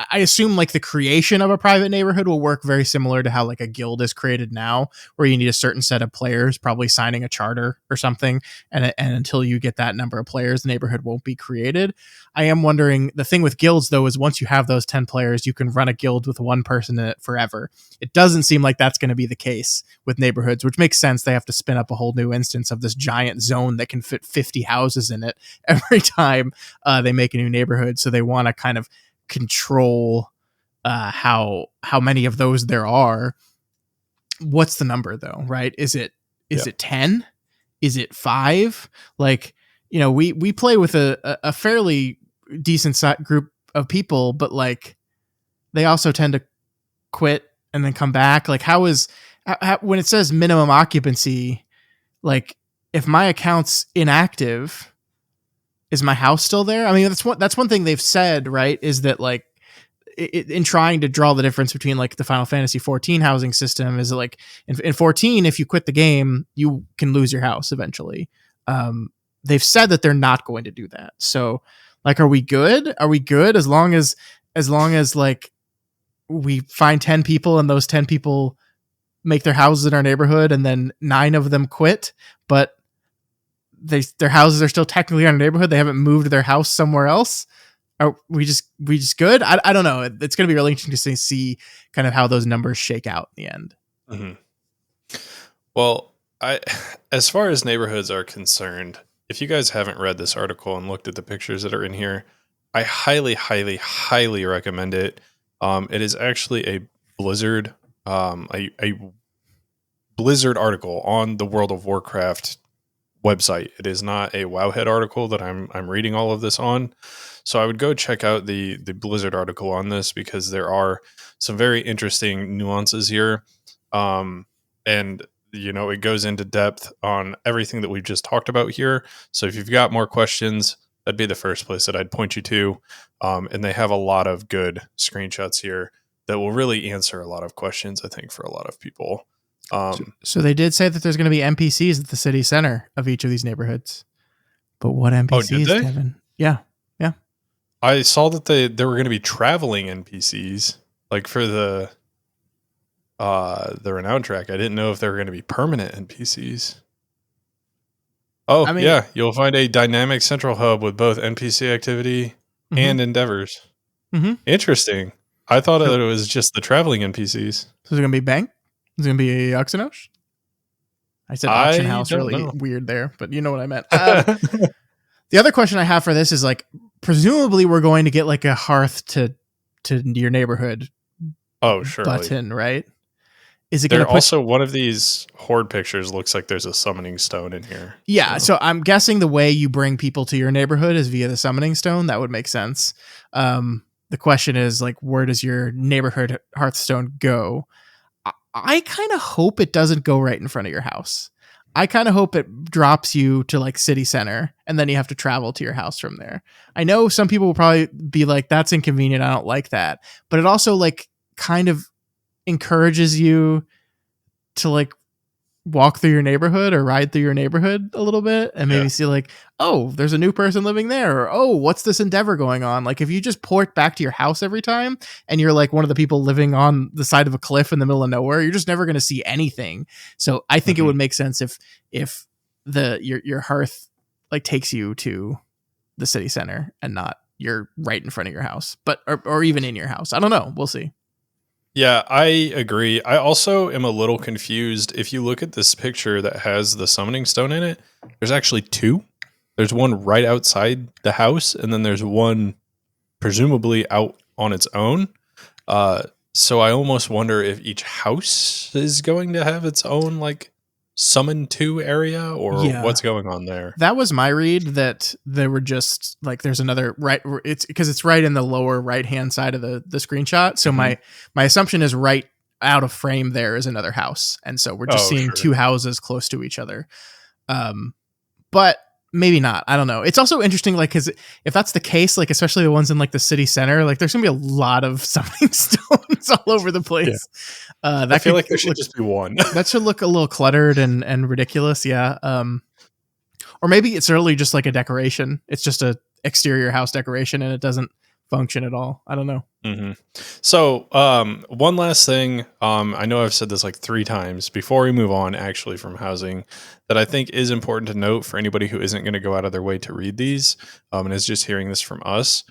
I assume like the creation of a private neighborhood will work very similar to how like a guild is created now, where you need a certain set of players probably signing a charter or something, and until you get that number of players, the neighborhood won't be created. I am wondering, the thing with guilds though is once you have those 10 players, you can run a guild with one person in it forever. It doesn't seem like that's going to be the case with neighborhoods, which makes sense. They have to spin up a whole new instance of this giant zone that can fit 50 houses in it every time they make a new neighborhood, so they want to kind of control how many of those there are. What's the number though, right? Is it 10? Is it 5? Like, you know, we play with a fairly decent group of people, but like they also tend to quit and then come back. Like how when it says minimum occupancy, like if my account's inactive, is my house still there? I mean, that's one thing they've said, right? Is that like in trying to draw the difference between like the Final Fantasy 14 housing system is like in 14, if you quit the game, you can lose your house eventually. They've said that they're not going to do that. So like, are we good? Are we good as long as like we find 10 people and those 10 people make their houses in our neighborhood and then 9 of them quit, but their houses are still technically in our neighborhood. They haven't moved their house somewhere else. Are we just good? I don't know. It's going to be really interesting to see kind of how those numbers shake out in the end. Mm-hmm. Well, as far as neighborhoods are concerned, if you guys haven't read this article and looked at the pictures that are in here, I highly, highly, highly recommend it. It is actually a Blizzard, a Blizzard article on the World of Warcraft website. It is not a Wowhead article that I'm reading all of this on. So I would go check out the Blizzard article on this because there are some very interesting nuances here. And it goes into depth on everything that we've just talked about here. So if you've got more questions, that'd be the first place that I'd point you to. And they have a lot of good screenshots here that will really answer a lot of questions, I think, for a lot of people. So they did say that there's going to be NPCs at the city center of each of these neighborhoods. But what NPCs, Kevin? Yeah. I saw that there were going to be traveling NPCs, like for the renown track. I didn't know if they were going to be permanent NPCs. Oh, yeah. You'll find a dynamic central hub with both NPC activity and endeavors. Mm-hmm. Interesting. I thought that it was just the traveling NPCs. So is it going to be Bang? Is it going to be Oxenosh? I said auction house really weird there, but you know what I meant. The other question I have for this is like, presumably we're going to get like a hearth to your neighborhood. Oh, sure. Button, right? Is it going to also one of these Horde pictures looks like there's a summoning stone in here. Yeah. So I'm guessing the way you bring people to your neighborhood is via the summoning stone. That would make sense. The question is like, where does your neighborhood Hearthstone go? I kind of hope it doesn't go right in front of your house. I kind of hope it drops you to like city center and then you have to travel to your house from there. I know some people will probably be like, that's inconvenient. I don't like that. But it also like kind of encourages you to like walk through your neighborhood or ride through your neighborhood a little bit and maybe see like, oh, there's a new person living there, or oh, what's this endeavor going on? Like if you just port back to your house every time and you're like one of the people living on the side of a cliff in the middle of nowhere, you're just never going to see anything. So I think it would make sense if your hearth like takes you to the city center and not you're right in front of your house, but or even in your house. I don't know. We'll see. Yeah, I agree. I also am a little confused. If you look at this picture that has the summoning stone in it, there's actually 2. There's one right outside the house, and then there's one presumably out on its own. So I almost wonder if each house is going to have its own like summon to area or what's going on there. That was my read, that they were just like, there's another right. It's because it's right in the lower right hand side of the screenshot. So my assumption is right out of frame there is another house. And so we're just seeing 2 houses close to each other. But maybe not. I don't know. It's also interesting, like, because if that's the case, like, especially the ones in like the city center, like there's gonna be a lot of summoning stones all over the place. Yeah. I feel like there should just be one. That should look a little cluttered and ridiculous. Yeah. Or maybe it's really just like a decoration. It's just a exterior house decoration and it doesn't function at all. I don't know. Mm-hmm. So one last thing. I know I've said this like 3 times before we move on actually from housing that I think is important to note for anybody who isn't going to go out of their way to read these and is just hearing this from us.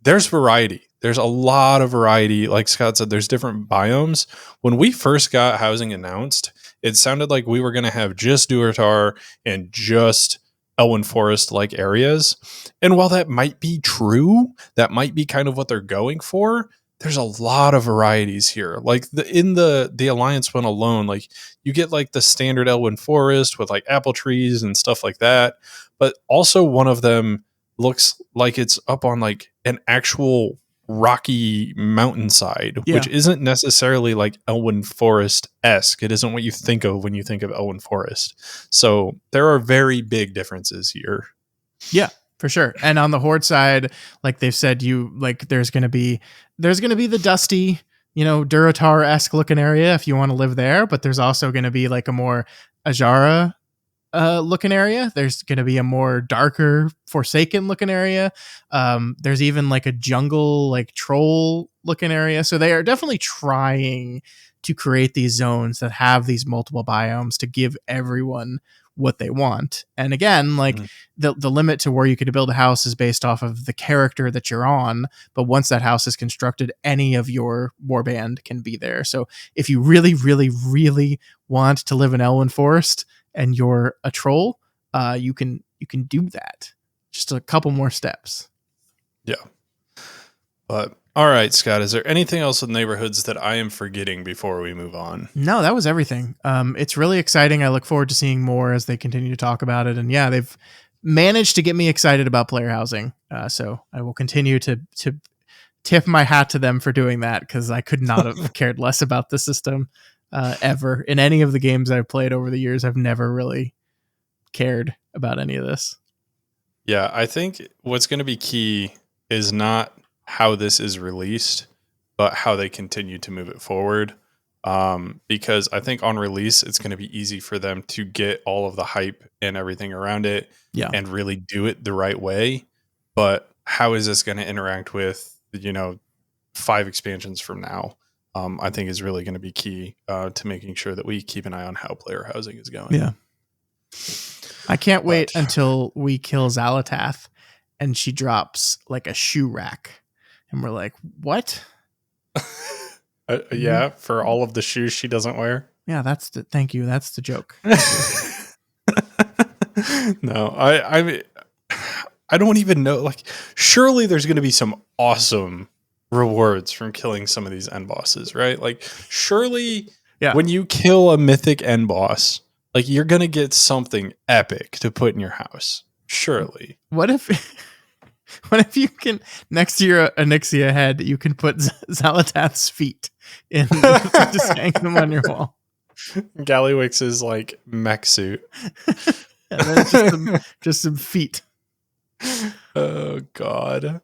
There's variety. There's a lot of variety. Like Scott said, there's different biomes. When we first got housing announced, it sounded like we were going to have just Duertar and just Elwyn Forest like areas. And while that might be true, that might be kind of what they're going for, there's a lot of varieties here. Like in the Alliance one alone, like you get like the standard Elwyn Forest with like apple trees and stuff like that. But also one of them looks like it's up on like an actual rocky mountainside, which isn't necessarily like Elwyn Forest-esque. It isn't what you think of when you think of Elwyn Forest. So there are very big differences here. Yeah. For sure. And on the Horde side, like they've said, there's gonna be the dusty, Duratar-esque looking area if you want to live there, but there's also gonna be like a more Ajara looking area. There's going to be a more darker Forsaken looking area. There's even like a jungle, like troll looking area. So they are definitely trying to create these zones that have these multiple biomes to give everyone what they want. And again, like the limit to where you could build a house is based off of the character that you're on. But once that house is constructed, any of your warband can be there. So if you really, really, really want to live in Elwyn Forest, and you're a troll, you can do that. Just a couple more steps. Yeah. But all right, Scott, is there anything else with neighborhoods that I am forgetting before we move on? No, that was everything. It's really exciting. I look forward to seeing more as they continue to talk about it. And yeah, they've managed to get me excited about player housing. So I will continue to tip my hat to them for doing that, because I could not have cared less about the system. Ever in any of the games I've played over the years. I've never really cared about any of this. Yeah, I think what's going to be key is not how this is released, but how they continue to move it forward. Because I think on release, it's going to be easy for them to get all of the hype and everything around it and really do it the right way. But how is this going to interact with, 5 expansions from now? I think is really going to be key to making sure that we keep an eye on how player housing is going. Yeah. I can't wait until we kill Xalatath and she drops like a shoe rack. And we're like, what? Yeah, for all of the shoes she doesn't wear. Yeah, thank you. That's the joke. No, I don't even know. Like, surely there's going to be some awesome rewards from killing some of these end bosses, right? Like, surely when you kill a mythic end boss, like, you're gonna get something epic to put in your house. Surely. What if you can, next to your Onyxia head, you can put Xalatath's feet in just hang them on your wall. Gallywix's like mech suit. And then just some feet. Oh God.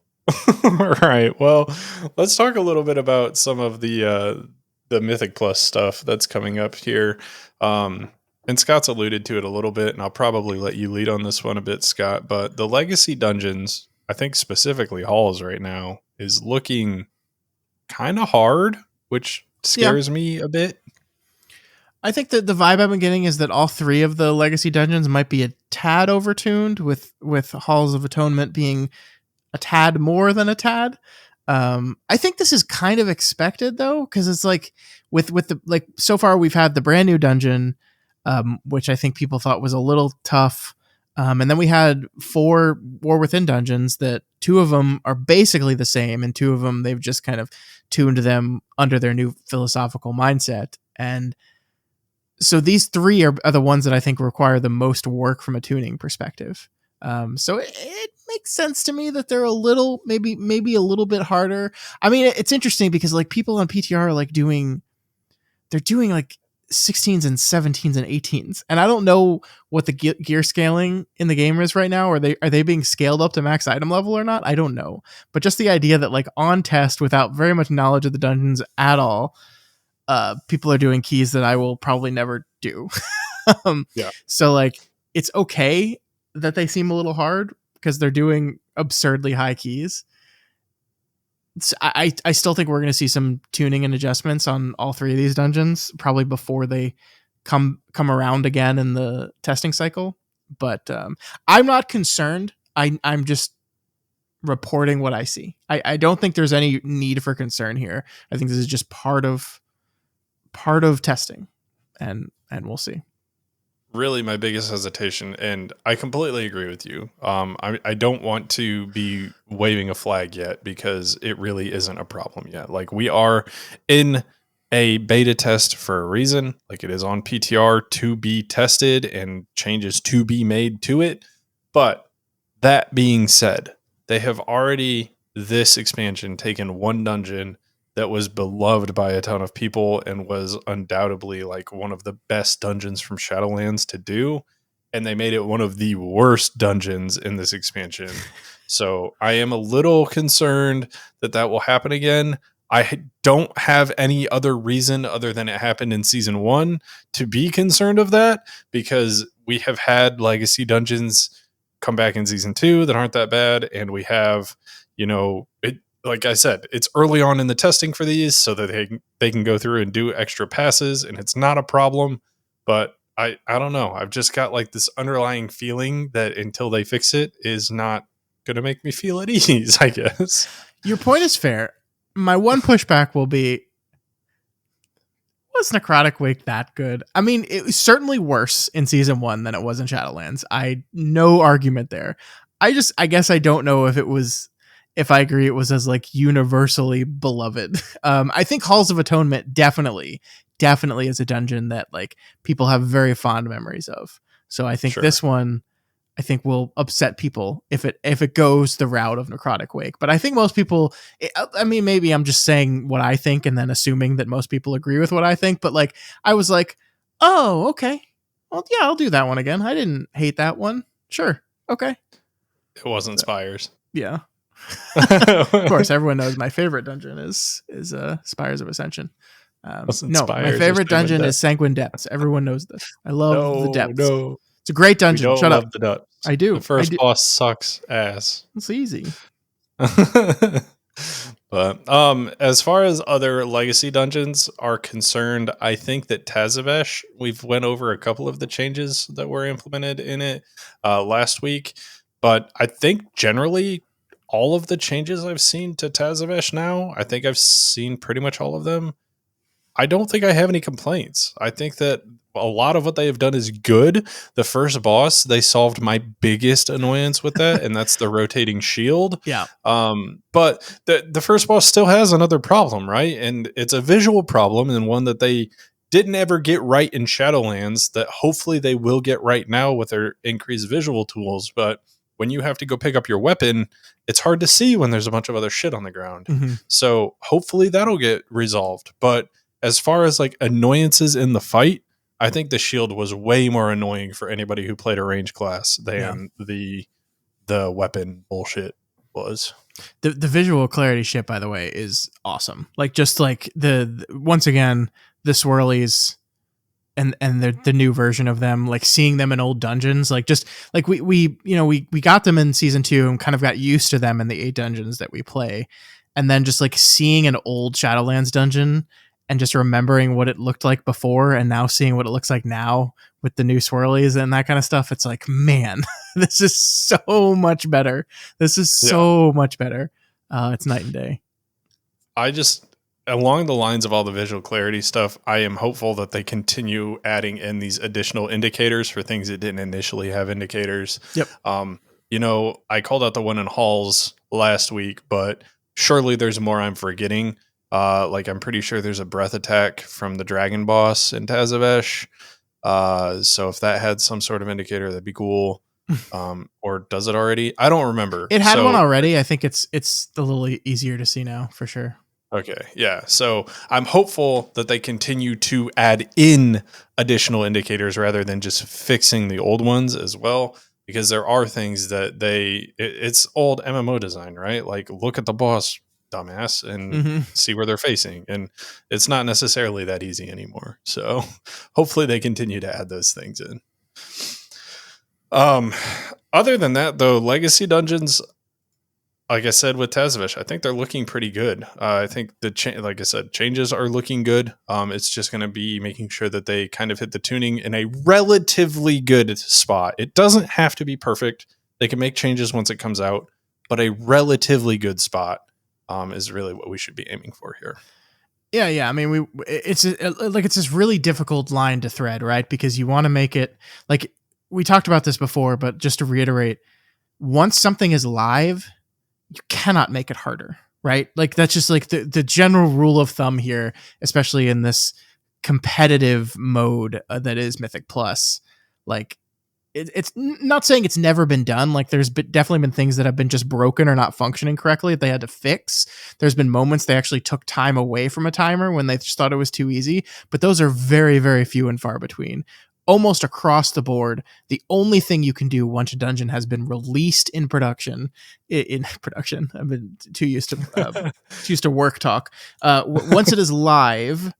All right. Well, let's talk a little bit about some of the Mythic Plus stuff that's coming up here. And Scott's alluded to it a little bit, and I'll probably let you lead on this one a bit, Scott. But the Legacy Dungeons, I think specifically Halls right now, is looking kind of hard, which scares me a bit. I think that the vibe I've been getting is that all 3 of the Legacy Dungeons might be a tad overtuned, with Halls of Atonement being a tad more than a tad. I think this is kind of expected though, because it's like with the, like, so far we've had the brand new dungeon, which I think people thought was a little tough. And then we had 4 War Within dungeons that 2 of them are basically the same, and 2 of them they've just kind of tuned them under their new philosophical mindset. And so these 3 are the ones that I think require the most work from a tuning perspective. So it makes sense to me that they're a little, maybe a little bit harder. I mean, it's interesting because like people on PTR are like they're doing like 16s and 17s and 18s, and I don't know what the gear scaling in the game is right now. Are they being scaled up to max item level or not? I don't know, but just the idea that like on test, without very much knowledge of the dungeons at all, people are doing keys that I will probably never do. So like it's okay that they seem a little hard because they're doing absurdly high keys. I still think we're going to see some tuning and adjustments on all 3 of these dungeons, probably before they come around again in the testing cycle. But I'm not concerned. I'm just reporting what I see. I don't think there's any need for concern here. I think this is just part of testing, and we'll see. Really my biggest hesitation, and I completely agree with you. I don't want to be waving a flag yet because it really isn't a problem yet. Like, we are in a beta test for a reason. Like, it is on PTR to be tested and changes to be made to it. But that being said, they have already, this expansion, taken one dungeon that was beloved by a ton of people and was undoubtedly like one of the best dungeons from Shadowlands to do, and they made it one of the worst dungeons in this expansion. So I am a little concerned that that will happen again. I don't have any other reason other than it happened in season 1 to be concerned of that, because we have had legacy dungeons come back in season 2 that aren't that bad, and we have, it, like I said, it's early on in the testing for these so that they can go through and do extra passes, and it's not a problem. But I don't know. I've just got like this underlying feeling that until they fix it is not going to make me feel at ease, I guess. Your point is fair. My one pushback will be, was Necrotic Wake that good? I mean, it was certainly worse in season 1 than it was in Shadowlands. No argument there. I guess I don't know if I agree it was as like universally beloved. I think Halls of Atonement definitely is a dungeon that like people have very fond memories of. So I think this one, I think will upset people if it goes the route of Necrotic Wake. But I think most people, I mean, maybe I'm just saying what I think and then assuming that most people agree with what I think. But like, I was like, oh, okay. Well, yeah, I'll do that one again. I didn't hate that one. Sure. Okay. It wasn't Spires. Yeah. Of course, everyone knows my favorite dungeon is Spires of Ascension. No, my favorite dungeon is Sanguine Depths. Everyone knows this. I love the depths. No, it's a great dungeon. Shut up. The depths. I do. The first boss sucks ass. It's easy. But as far as other legacy dungeons are concerned, I think that Tazesh, we've went over a couple of the changes that were implemented in it last week, but I think generally all of the changes I've seen to Tazesh now, I think I've seen pretty much all of them. I don't think I have any complaints. I think that a lot of what they have done is good. The first boss, they solved my biggest annoyance with that, and that's the rotating shield. Yeah. But the first boss still has another problem, right? And it's a visual problem, and one that they didn't ever get right in Shadowlands that hopefully they will get right now with their increased visual tools. But when you have to go pick up your weapon, it's hard to see when there's a bunch of other shit on the ground. Mm-hmm. So hopefully that'll get resolved. But as far as like annoyances in the fight, I think the shield was way more annoying for anybody who played a range class than the weapon bullshit was. The visual clarity shit, by the way, is awesome. Like just like the once again the swirlies and the new version of them, like seeing them in old dungeons, like just like we got them in season 2 and kind of got used to them in the 8 dungeons that we play, and then just like seeing an old Shadowlands dungeon and just remembering what it looked like before and now seeing what it looks like now with the new swirlies and that kind of stuff. It's like, man, this is so much better. This is so much better. It's night and day. Along the lines of all the visual clarity stuff, I am hopeful that they continue adding in these additional indicators for things that didn't initially have indicators. Yep. I called out the one in Halls last week, but surely there's more I'm forgetting. Like I'm pretty sure there's a breath attack from the dragon boss in Tazesh. So if that had some sort of indicator, that'd be cool. Or does it already? I don't remember. It had one already. I think it's a little easier to see now for sure. Okay. Yeah. So I'm hopeful that they continue to add in additional indicators rather than just fixing the old ones as well, because there are things that it's old MMO design, right? Like look at the boss, dumbass, and see where they're facing, and it's not necessarily that easy anymore. So hopefully they continue to add those things in. Other than that though, legacy dungeons, like I said with Tazesh, I think they're looking pretty good. I think like I said, changes are looking good. It's just going to be making sure that they kind of hit the tuning in a relatively good spot. It doesn't have to be perfect. They can make changes once it comes out, but a relatively good spot is really what we should be aiming for here. Yeah. I mean, it's this really difficult line to thread, right? Because you want to make it like we talked about this before, but just to reiterate, once something is live, you cannot make it harder, right? Like that's just like the general rule of thumb here, especially in this competitive mode that is Mythic Plus. Like it's not saying it's never been done. Like there's definitely been things that have been just broken or not functioning correctly that they had to fix. There's been moments they actually took time away from a timer when they just thought it was too easy, but those are very, very few and far between. almost across the board, the only thing you can do once a dungeon has been released in production, in production, I've been too used to work talk. Once it is live,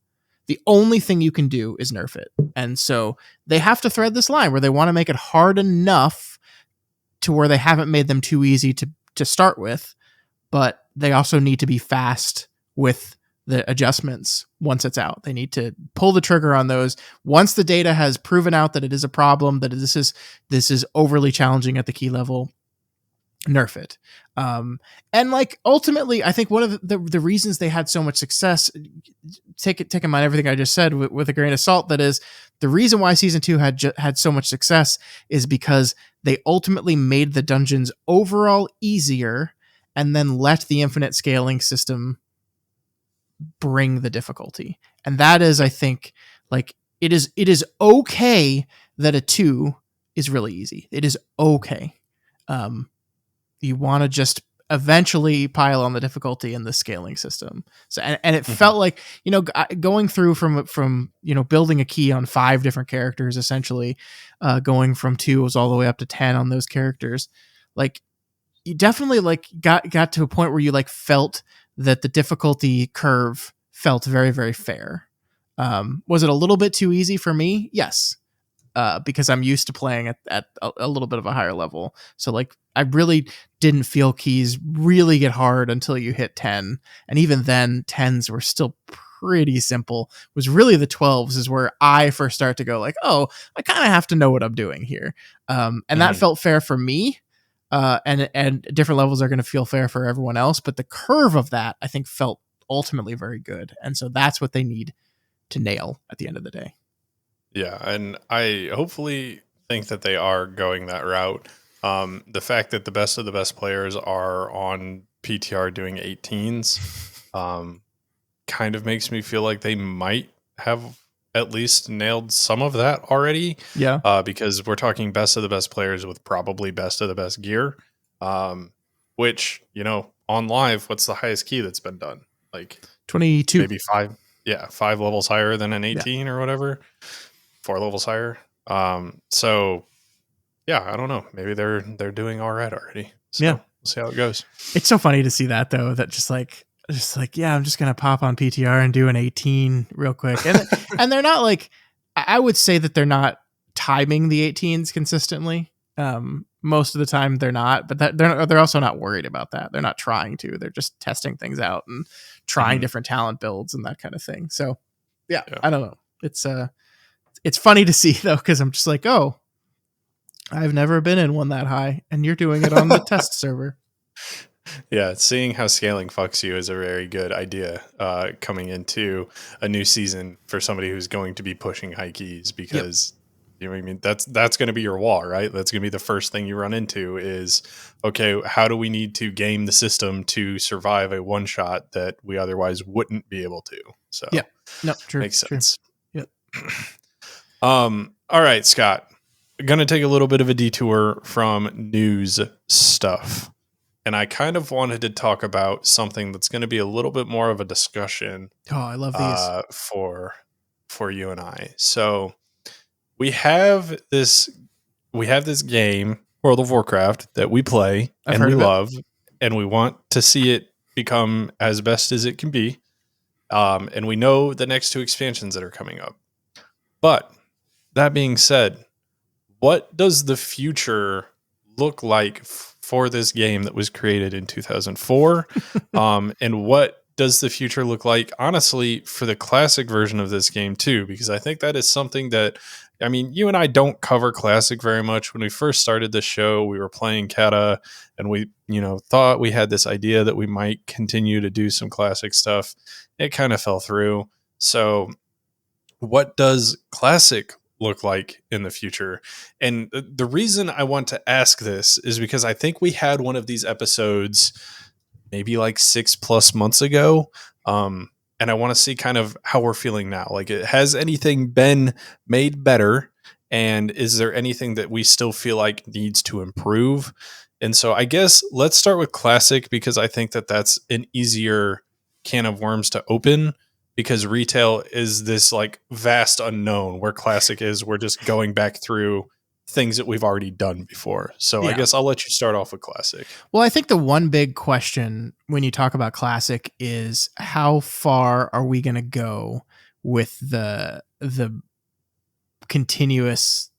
the only thing you can do is nerf it. And so they have to thread this line where they want to make it hard enough to where they haven't made them too easy to start with, but they also need to be fast with the adjustments once it's out. They need to pull the trigger on those once the data has proven out that it is a problem, that this is overly challenging at the key level. Nerf it. And like ultimately, I think one of the reasons they had so much success, take in mind everything I just said with a grain of salt, that is the reason why season 2 had so much success is because they ultimately made the dungeons overall easier and then let the infinite scaling system bring the difficulty. And that is, I think, like it is okay that a 2 is really easy. It is okay. You want to just eventually pile on the difficulty in the scaling system. So, and it felt like, going through from, building a key on 5 different characters, essentially, going from 2 was all the way up to 10 on those characters. Like you definitely like got to a point where you like felt that the difficulty curve felt very, very fair. Was it a little bit too easy for me? Yes. Because I'm used to playing at a little bit of a higher level. So like I really didn't feel keys really get hard until you hit 10. And even then 10s were still pretty simple. It was really the 12s is where I first start to go like, oh, I kind of have to know what I'm doing here. And that felt fair for me. And different levels are going to feel fair for everyone else. But the curve of that, I think, felt ultimately very good. And so that's what they need to nail at the end of the day. Yeah, and I hopefully think that they are going that route. The fact that the best of the best players are on PTR doing 18s kind of makes me feel like they might have at least nailed some of that already. Yeah. Because we're talking best of the best players with probably best of the best gear, which, on live, what's the highest key that's been done? Like 22. Maybe 5. Yeah, 5 levels higher than an 18 or whatever. 4 levels higher. So yeah, I don't know. Maybe they're doing all right already. So Yeah. we'll see how it goes. It's so funny to see that though, that just like, yeah, I'm just going to pop on PTR and do an 18 real quick. And, and they're not like, I would say that they're not timing the 18s consistently. Most of the time they're not, but they're also not worried about that. They're not trying to, they're just testing things out and trying different talent builds and that kind of thing. So yeah. I don't know. It's funny to see though, because I'm just like, oh, I've never been in one that high, and you're doing it on the test server. Yeah, seeing how scaling fucks you is a very good idea coming into a new season for somebody who's going to be pushing high keys, because you know what I mean? That's going to be your wall, right? That's going to be the first thing you run into is, okay, how do we need to game the system to survive a one shot that we otherwise wouldn't be able to? So yeah, no, true, makes sense. True. Yep. All right, Scott. Going to take a little bit of a detour from news stuff. And I kind of wanted to talk about something that's going to be a little bit more of a discussion. Oh, I love these. For you and I. So we have this game, World of Warcraft, that we play and we love, and we want to see it become as best as it can be. And we know the next 2 expansions that are coming up. But that being said, what does the future look like for this game that was created in 2004? And what does the future look like, honestly, for the classic version of this game too? Because I think that is something that, I mean, you and I don't cover classic very much. When we first started the show, we were playing Kata, and we, thought we had this idea that we might continue to do some classic stuff. It kind of fell through. So what does classic look like in the future? And the reason I want to ask this is because I think we had one of these episodes maybe like 6+ months ago. And I want to see kind of how we're feeling now. Like, has anything been made better? And is there anything that we still feel like needs to improve? And so I guess let's start with classic, because I think that that's an easier can of worms to open, because retail is this like vast unknown, where classic is we're just going back through things that we've already done before. So I Yeah. guess I'll let you start off with classic. Well, I think the one big question when you talk about classic is how far are we going to go with the continuous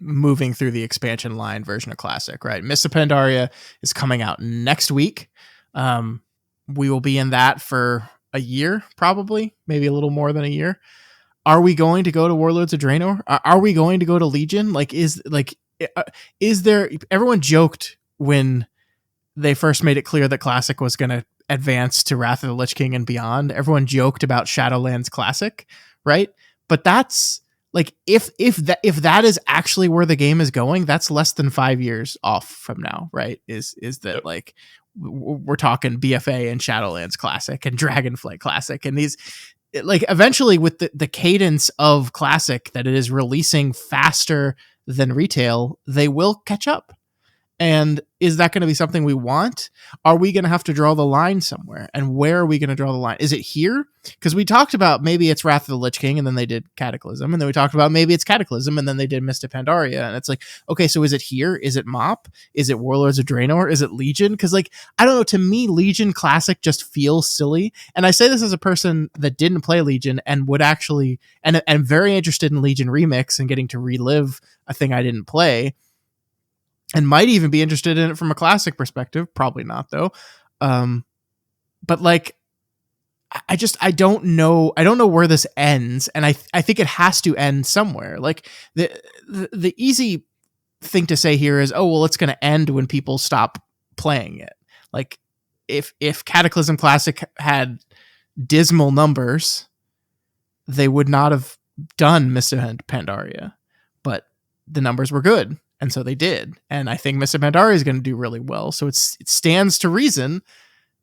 moving through the expansion line version of classic, right? Mists of Pandaria is coming out next week. We will be in that for a year, probably, maybe a little more than a year. Are we going to go to Warlords of Draenor? Are we going to go to Legion? Is there? Everyone joked when they first made it clear that Classic was going to advance to Wrath of the Lich King and beyond. Everyone joked about Shadowlands Classic, right? But that's like if that is actually where the game is going, that's less than 5 years off from now, right? Is that Yep. like we're talking BFA and Shadowlands Classic and Dragonflight Classic and these like eventually with the cadence of Classic that it is releasing faster than retail, they will catch up. And is that going to be something we want? Are we going to have to draw the line somewhere? And where are we going to draw the line? Is it here? Because we talked about maybe it's Wrath of the Lich King and then they did Cataclysm. And then we talked about maybe it's Cataclysm and then they did Mist of Pandaria. And it's like, okay, so is it here? Is it MoP? Is it Warlords of Draenor? Is it Legion? Because like, I don't know, to me, Legion Classic just feels silly. And I say this as a person that didn't play Legion and would actually, and I'm very interested in Legion Remix and getting to relive a thing I didn't play and might even be interested in it from a classic perspective. Probably not though. But like, I don't know where this ends. And I think it has to end somewhere. Like the easy thing to say here is, oh, well, it's going to end when people stop playing it. Like if Cataclysm Classic had dismal numbers, they would not have done Mist of Pandaria, but the numbers were good. And so they did. And I think Mist of Pandaria is going to do really well. So it stands to reason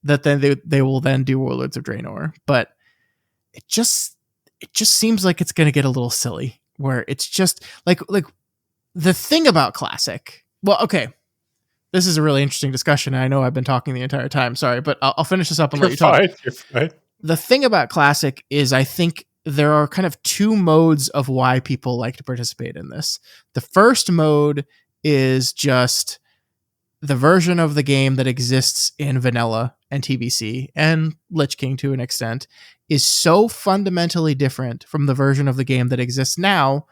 that then they will then do Warlords of Draenor. But it just seems like it's going to get a little silly where it's just like the thing about Classic. Well, okay. This is a really interesting discussion. I know I've been talking the entire time. Sorry, but I'll finish this up and let you talk. You're fine. The thing about Classic is I think there are kind of two modes of why people like to participate in this. The first mode is just the version of the game that exists in vanilla and TBC and Lich King to an extent is so fundamentally different from the version of the game that exists now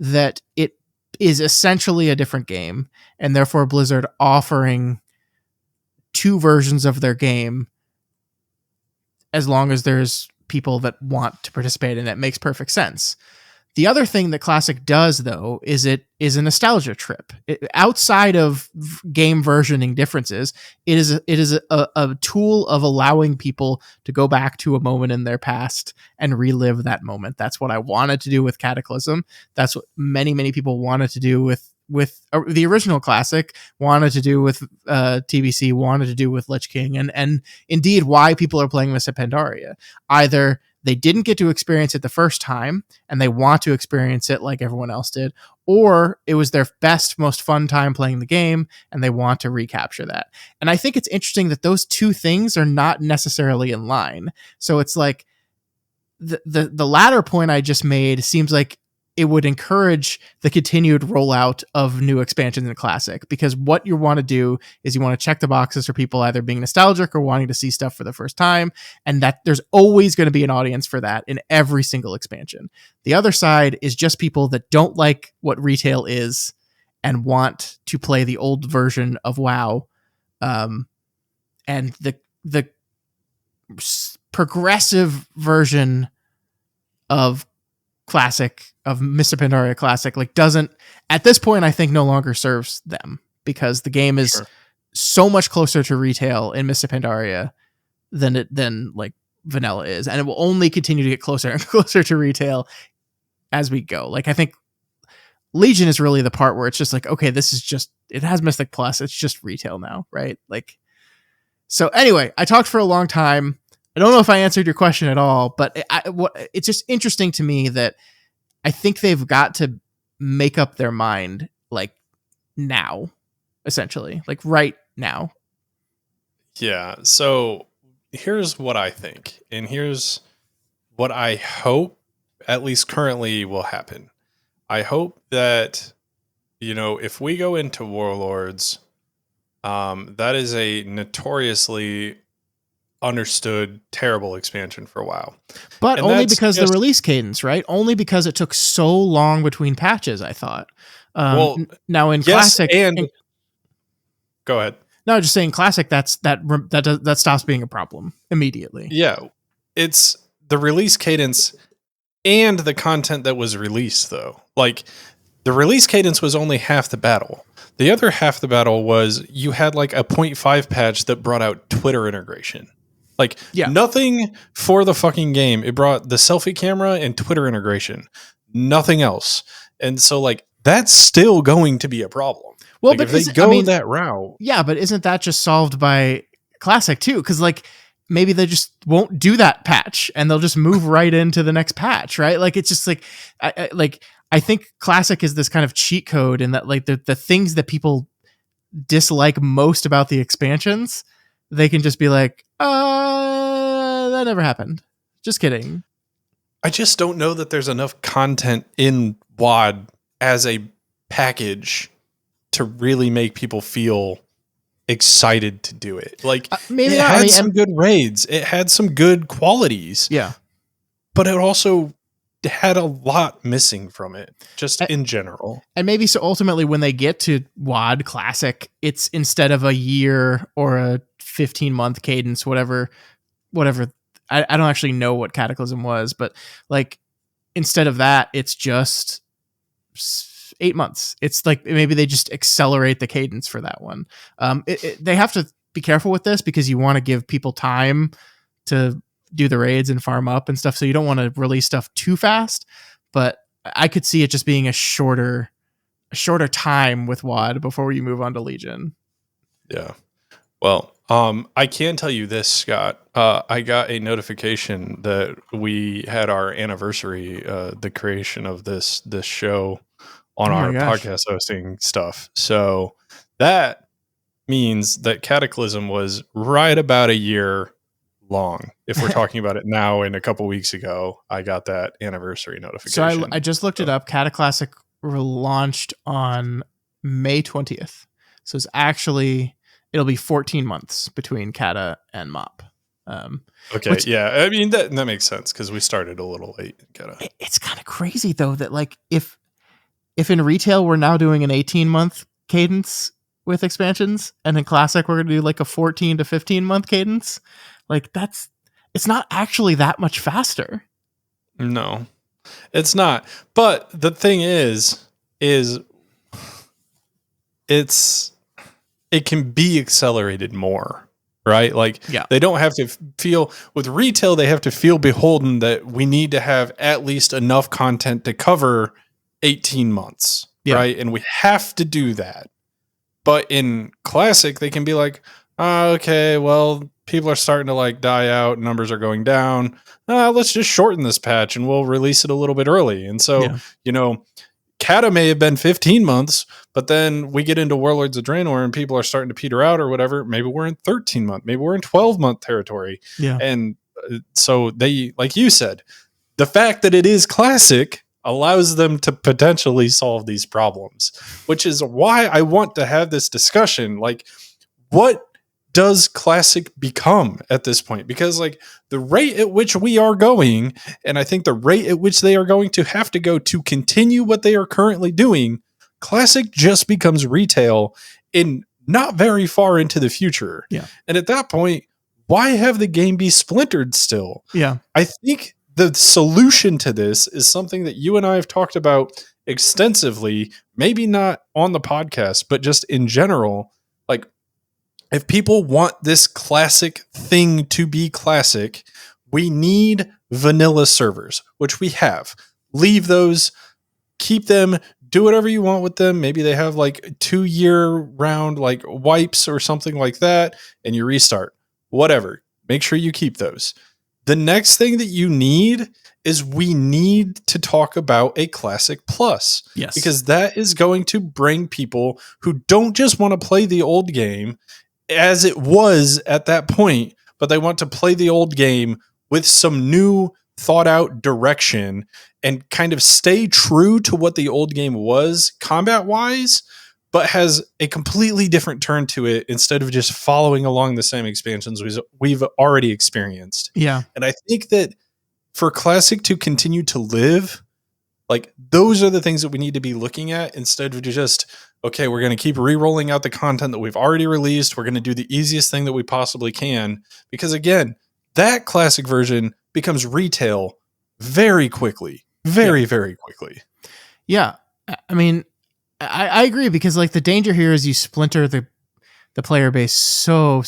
that it is essentially a different game, and therefore Blizzard offering two versions of their game as long as there's people that want to participate in it makes perfect sense. The other thing that Classic does, though, is it is a nostalgia trip. Outside of game versioning differences, it is a tool of allowing people to go back to a moment in their past and relive that moment. That's what I wanted to do with Cataclysm. That's what many people wanted to do with the original Classic, wanted to do with TBC, wanted to do with Lich King, and indeed why people are playing Mist of Pandaria. Either they didn't get to experience it the first time and they want to experience it like everyone else did, or it was their best, most fun time playing the game and they want to recapture that. And I think it's interesting that those two things are not necessarily in line. So it's like the latter point I just made seems like it would encourage the continued rollout of new expansions in Classic, because what you want to do is you want to check the boxes for people either being nostalgic or wanting to see stuff for the first time. And that there's always going to be an audience for that in every single expansion. The other side is just people that don't like what retail is and want to play the old version of WoW. And the progressive version of Classic, of Mr. Pandaria Classic, like doesn't at this point I think no longer serves them, because the game is so much closer to retail in Mr. Pandaria than like vanilla is, and it will only continue to get closer and closer to retail as we go. Like I think Legion is really the part where it's just like, okay, this is just, it has Mystic Plus, it's just retail now, right? Like, so anyway, I talked for a long time. I don't know if I answered your question at all, but it's just interesting to me that I think they've got to make up their mind like now, essentially, like right now. Yeah. So here's what I think, and here's what I hope, at least currently, will happen. I hope that, if we go into Warlords, that is a notoriously understood terrible expansion for a while. But And only that's because the just, release cadence, right? Only because it took so long between patches, I thought. well, Now in yes, Classic, and go ahead. no, just saying Classic, that stops being a problem immediately. Yeah, it's the release cadence and the content that was released, though. Like, the release cadence was only half the battle. The other half the battle was you had like a 0.5 patch that brought out Twitter integration. Like, Yeah. nothing for the fucking game. It brought the selfie camera and Twitter integration. Nothing else. And so, like, that's still going to be a problem. Well, Like, but if they go that route. Yeah, but isn't that just solved by Classic too? Because like maybe they just won't do that patch and they'll just move right into the next patch, right? Like it's just like I think Classic is this kind of cheat code in that like the things that people dislike most about the expansions, they can just be like, that never happened. Just kidding. I just don't know that there's enough content in WAD as a package to really make people feel excited to do it. Like, maybe it not. had some good raids. It had some good qualities. Yeah. But it also had a lot missing from it, just in general. And maybe so ultimately when they get to WAD Classic, it's instead of a year or a 15-month cadence, whatever. I don't actually know what Cataclysm was, but like instead of that, it's just 8 months. It's like maybe they just accelerate the cadence for that one. They have to be careful with this because you want to give people time to do the raids and farm up and stuff. So you don't want to release stuff too fast, but I could see it just being a shorter time with WAD before you move on to Legion. Yeah. Well, I can tell you this, Scott. I got a notification that we had our anniversary, the creation of this show on our podcast hosting stuff. So that means that Cataclysm was right about a year long. If we're talking about it now and a couple weeks ago, I got that anniversary notification. So I just looked it up. Cataclassic launched on May 20th. So it's actually, it'll be 14 months between Kata and MOP. Okay, yeah. I mean, that makes sense because we started a little late in Kata. It's kind of crazy, though, that like if in retail we're now doing an 18-month cadence with expansions, and in Classic we're going to do like a 14 to 15-month cadence, like it's not actually that much faster. No, it's not. But the thing is it can be accelerated more, right? Like, they don't have to feel with retail. They have to feel beholden that we need to have at least enough content to cover 18 months, right? And we have to do that. But in Classic, they can be like, okay, well, people are starting to like die out. Numbers are going down. Let's just shorten this patch and we'll release it a little bit early. And so, Kata may have been 15 months, but then we get into Warlords of Draenor and people are starting to peter out or whatever. Maybe we're in 13 month, maybe we're in 12-month territory. Yeah. And so they, like you said, the fact that it is Classic allows them to potentially solve these problems, which is why I want to have this discussion. Like, what does Classic become at this point? Because like the rate at which we are going, and I think the rate at which they are going to have to go to continue what they are currently doing, Classic just becomes retail in not very far into the future. Yeah. And at that point, why have the game be splintered still? Yeah. I think the solution to this is something that you and I have talked about extensively, maybe not on the podcast, but just in general. Like, if people want this Classic thing to be Classic, we need vanilla servers, which we have. Leave those, keep them, do whatever you want with them. Maybe they have like 2-year round like wipes or something like that, and you restart. Whatever. Make sure you keep those. The next thing that you need is we need to talk about a Classic Plus. Yes. Because that is going to bring people who don't just want to play the old game as it was at that point, but they want to play the old game with some new thought out direction and kind of stay true to what the old game was combat wise, but has a completely different turn to it instead of just following along the same expansions we've already experienced. Yeah. And I think that for Classic to continue to live, like those are the things that we need to be looking at instead of just, okay, we're going to keep re-rolling out the content that we've already released. We're going to do the easiest thing that we possibly can. Because again, that Classic version becomes retail very quickly. Very, very quickly. Yeah. I mean, I agree, because like the danger here is you splinter the player base so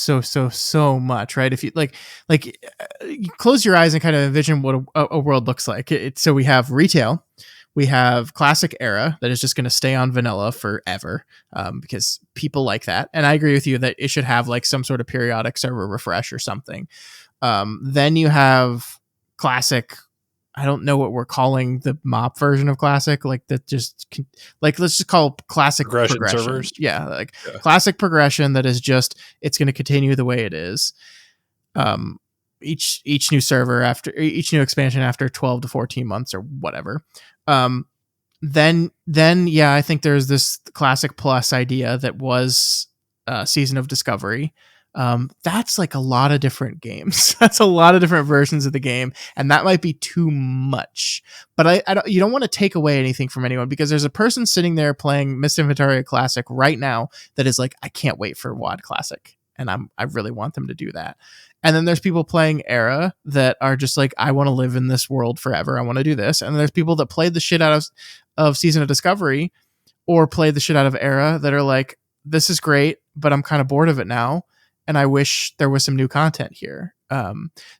much, right? If you you close your eyes and kind of envision what a world looks like. So we have retail, we have classic era that is just going to stay on vanilla forever, because people like that. And I agree with you that it should have like some sort of periodic server refresh or something. Then you have classic. I don't know what we're calling the mop version of classic, like that just like, let's just call classic progression. Servers. Yeah. Like classic progression that is just, it's going to continue the way it is. Each new server after each new expansion after 12 to 14 months or whatever. Then yeah, I think there's this classic plus idea that was Season of Discovery. That's like a lot of different games. That's a lot of different versions of the game, and that might be too much. But I don't, you don't want to take away anything from anyone, because there's a person sitting there playing Mist Inventory Classic right now that is like, I can't wait for WoD Classic, and I really want them to do that. And then there's people playing Era that are just like, I want to live in this world forever. I want to do this. And there's people that played the shit out of Season of Discovery or played the shit out of Era that are like, this is great, but I'm kind of bored of it now, and I wish there was some new content here.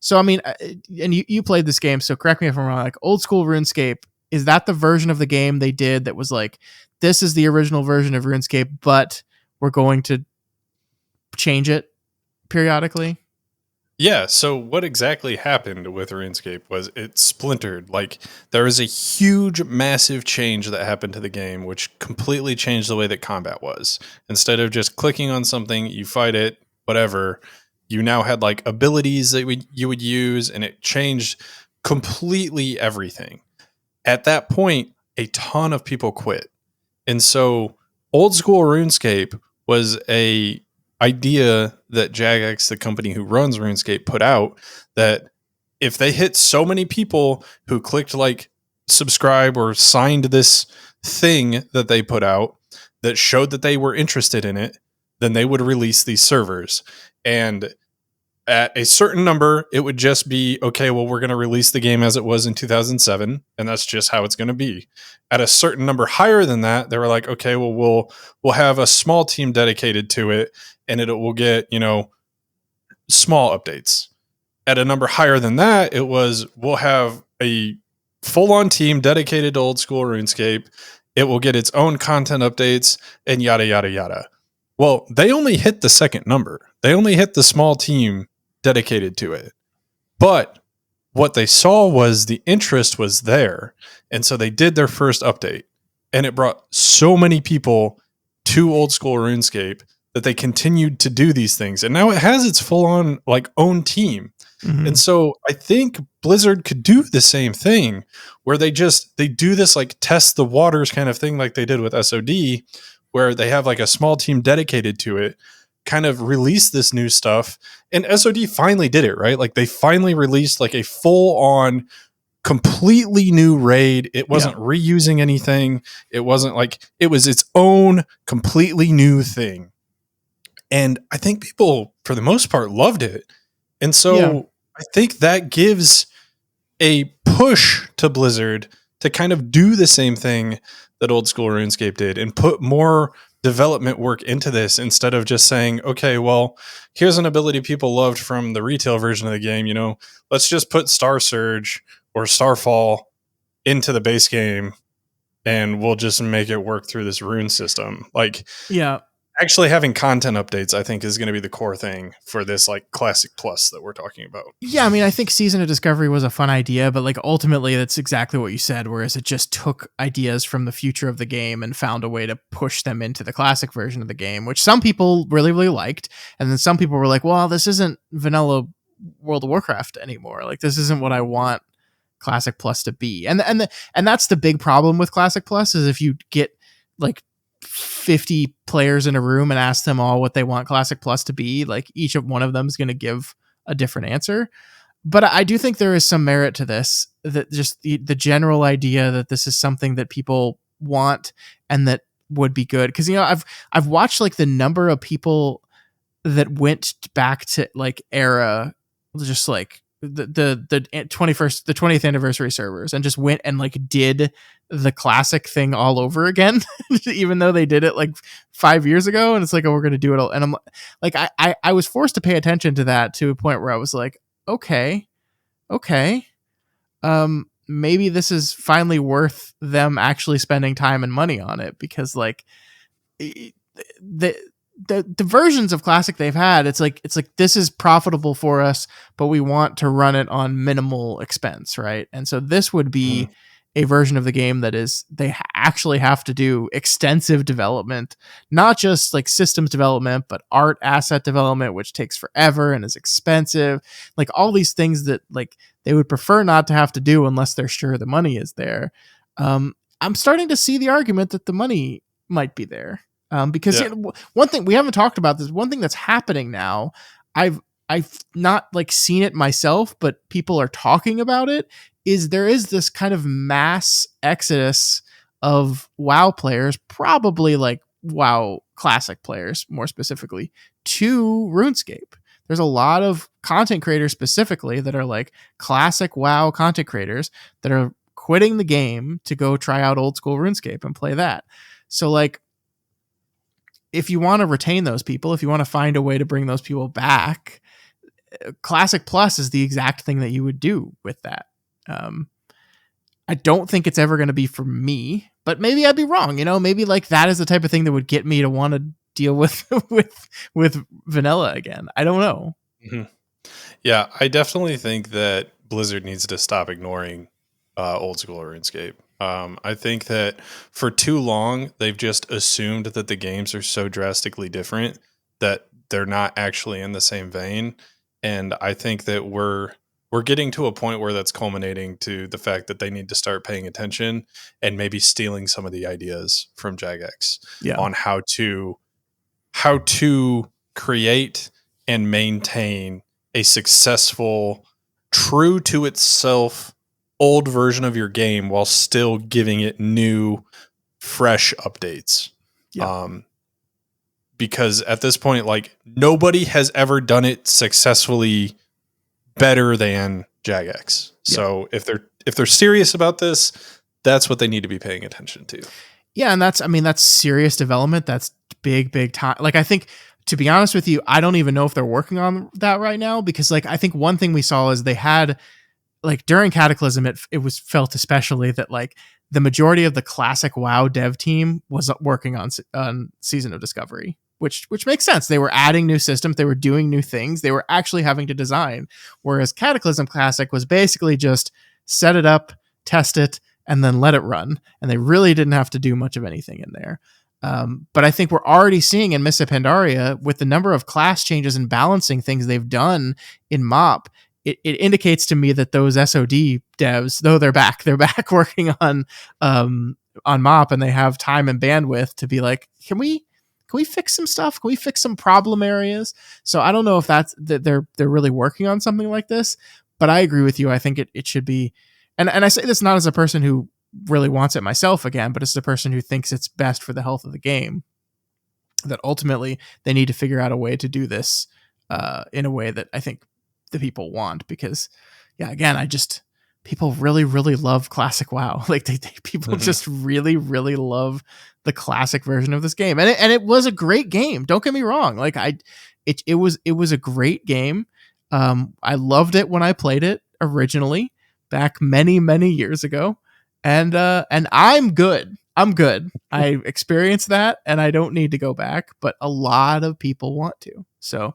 So I mean, and you played this game, so correct me if I'm wrong. Like old school RuneScape, is that the version of the game they did that was like, this is the original version of RuneScape, but we're going to change it periodically? Yeah, so what exactly happened with RuneScape was it splintered. Like, there was a huge, massive change that happened to the game, which completely changed the way that combat was. Instead of just clicking on something, you fight it, whatever, you now had, like, abilities that you would use, and it changed completely everything. At that point, a ton of people quit. And so, old school RuneScape was a idea that Jagex, the company who runs RuneScape, put out, that if they hit so many people who clicked like subscribe or signed this thing that they put out that showed that they were interested in it, then they would release these servers. And at a certain number, it would just be, okay, well, we're going to release the game as it was in 2007, and that's just how it's going to be. At a certain number higher than that, they were like, okay, well, we'll have a small team dedicated to it, and it will get, small updates. At a number higher than that, it was, we'll have a full-on team dedicated to old school RuneScape. It will get its own content updates, and yada, yada, yada. Well, they only hit the second number. They only hit the small team dedicated to it. But what they saw was the interest was there. And so they did their first update. And it brought so many people to old school RuneScape that they continued to do these things. And now it has its full on like own team. Mm-hmm. And so I think Blizzard could do the same thing where they do this like test the waters kind of thing like they did with SOD, where they have like a small team dedicated to it, kind of release this new stuff. And SOD finally did it, right? Like they finally released like a full on completely new raid. It wasn't reusing anything. It wasn't like, it was its own completely new thing. And I think people for the most part loved it. And so I think that gives a push to Blizzard to kind of do the same thing that old school RuneScape did and put more development work into this instead of just saying, okay, well, here's an ability people loved from the retail version of the game, let's just put Star Surge or Starfall into the base game and we'll just make it work through this rune system. Like, actually having content updates, I think, is going to be the core thing for this like Classic Plus that we're talking about. Yeah, I mean, I think Season of Discovery was a fun idea, but like ultimately that's exactly what you said, whereas it just took ideas from the future of the game and found a way to push them into the classic version of the game, which some people really, really liked. And then some people were like, well, this isn't vanilla World of Warcraft anymore. Like, this isn't what I want Classic Plus to be. And that's the big problem with Classic Plus, is if you get like 50 players in a room and ask them all what they want Classic Plus to be, like each of one of them is going to give a different answer. But I do think there is some merit to this, that just the general idea that this is something that people want and that would be good. Cause I've watched like the number of people that went back to like era, just like the 20th anniversary servers, and just went and like did the classic thing all over again, even though they did it like 5 years ago. And it's like, oh, we're going to do it all. And I'm like, I was forced to pay attention to that to a point where I was like, okay. Maybe this is finally worth them actually spending time and money on it, because like the versions of Classic they've had, it's like this is profitable for us, but we want to run it on minimal expense, right? And so this would be a version of the game that is, they actually have to do extensive development, not just like systems development, but art asset development, which takes forever and is expensive. Like all these things that like they would prefer not to have to do unless they're sure the money is there. I'm starting to see the argument that the money might be there. Because one thing we haven't talked about, this one thing that's happening now, I've not like seen it myself, but people are talking about it, is there is this kind of mass exodus of WoW players, probably like WoW Classic players more specifically, to RuneScape. There's a lot of content creators specifically that are like classic WoW content creators that are quitting the game to go try out old school RuneScape and play that. So like, if you want to retain those people, if you want to find a way to bring those people back, Classic Plus is the exact thing that you would do with that. I don't think it's ever going to be for me, but maybe I'd be wrong. Maybe like that is the type of thing that would get me to want to deal with vanilla again. I don't know. Mm-hmm. Yeah, I definitely think that Blizzard needs to stop ignoring old school RuneScape. I think that for too long, they've just assumed that the games are so drastically different that they're not actually in the same vein. And I think that we're getting to a point where that's culminating to the fact that they need to start paying attention and maybe stealing some of the ideas from Jagex on how to create and maintain a successful, true to itself old version of your game while still giving it new, fresh updates. Because at this point, like nobody has ever done it successfully better than Jagex. So if they're serious about this, that's what they need to be paying attention to. Yeah, and that's serious development. That's big time. Like I think, to be honest with you, I don't even know if they're working on that right now, because like I think one thing we saw is they had, like during Cataclysm, it was felt especially that like the majority of the classic WoW dev team was working on Season of Discovery, which makes sense. They were adding new systems, they were doing new things, they were actually having to design. Whereas Cataclysm Classic was basically just set it up, test it, and then let it run. And they really didn't have to do much of anything in there. But I think we're already seeing in Mists of Pandaria, with the number of class changes and balancing things they've done in MoP, it indicates to me that those SOD devs, though they're back working on MoP, and they have time and bandwidth to be like, can we fix some stuff? Can we fix some problem areas? So I don't know if that's that they're really working on something like this, but I agree with you. I think it should be, and I say this not as a person who really wants it myself again, but as a person who thinks it's best for the health of the game, that ultimately they need to figure out a way to do this in a way that I think the people want. Because again, people really love classic WoW. Like people just really love the classic version of this game, and it was a great game, don't get me wrong. Like it was a great game. I loved it when I played it originally back many years ago, and I'm good. I experienced that, and I don't need to go back, but a lot of people want to. So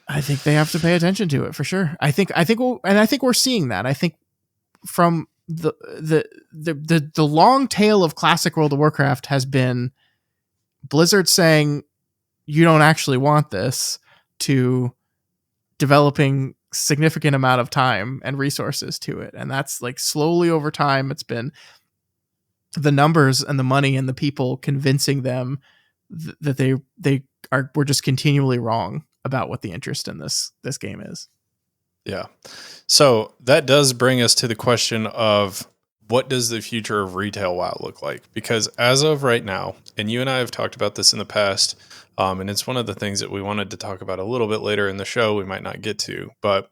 I think they have to pay attention to it for sure. I think we're seeing that. I think from the long tail of classic World of Warcraft has been Blizzard saying you don't actually want this, to developing significant amount of time and resources to it. And that's like slowly over time, it's been the numbers and the money and the people convincing them that we're just continually wrong about what the interest in this game is. Yeah. So that does bring us to the question of what does the future of retail WoW look like? Because as of right now, and you and I have talked about this in the past, and it's one of the things that we wanted to talk about a little bit later in the show, we might not get to, but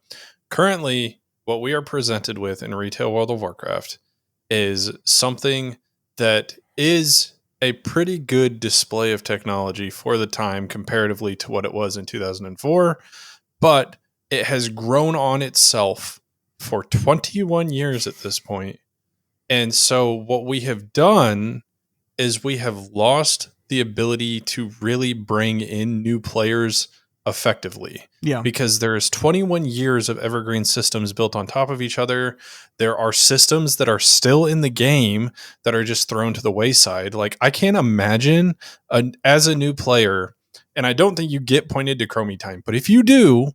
currently what we are presented with in retail World of Warcraft is something that is a pretty good display of technology for the time comparatively to what it was in 2004, but it has grown on itself for 21 years at this point. And so what we have done is we have lost the ability to really bring in new players effectively. Yeah. Because there's 21 years of evergreen systems built on top of each other. There are systems that are still in the game that are just thrown to the wayside. Like, I can't imagine as a new player, and I don't think you get pointed to Chromie time, but if you do,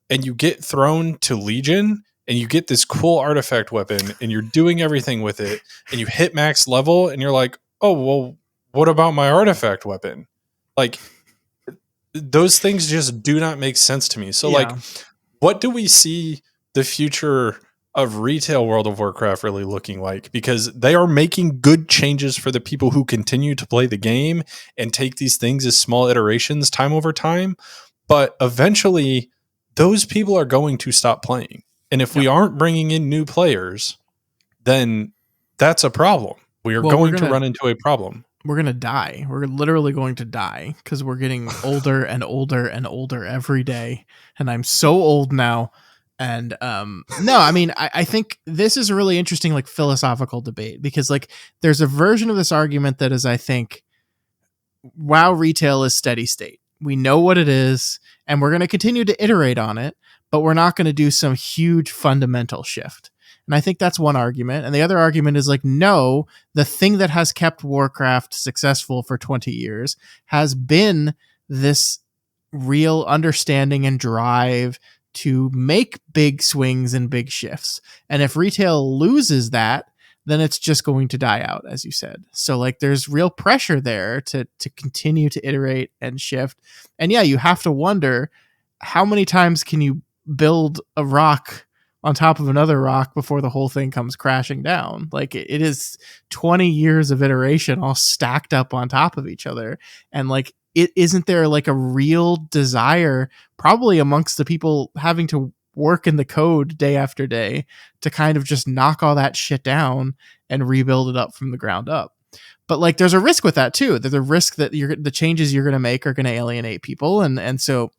and you get thrown to Legion and you get this cool artifact weapon and you're doing everything with it and you hit max level and you're like, oh, well, what about my artifact weapon? Like, those things just do not make sense to me. So, Yeah. like, what do we see the future of retail World of Warcraft really looking like? Because they are making good changes for the people who continue to play the game and take these things as small iterations time over time. But eventually, those people are going to stop playing. And if we aren't bringing in new players, then that's a problem. We are going to run into a problem. We're going to die. We're literally going to die because we're getting older and older and older every day. And I'm so old now. And no, I mean, I think this is a really interesting, like, philosophical debate, because, like, there's a version of this argument that is, I think, WoW retail is steady state. We know what it is, and we're going to continue to iterate on it, but we're not going to do some huge fundamental shift. And I think that's one argument. And the other argument is like, no, the thing that has kept Warcraft successful for 20 years has been this real understanding and drive to make big swings and big shifts. And if retail loses that, then it's just going to die out, as you said. So, like, there's real pressure there to continue to iterate and shift. And yeah, you have to wonder, how many times can you build a rock on top of another rock before the whole thing comes crashing down? Like, it is 20 years of iteration all stacked up on top of each other. And, like, isn't there like a real desire, probably amongst the people having to work in the code day after day, to kind of just knock all that shit down and rebuild it up from the ground up? But, like, there's a risk with that too. There's a risk that the changes you're going to make are going to alienate people. And so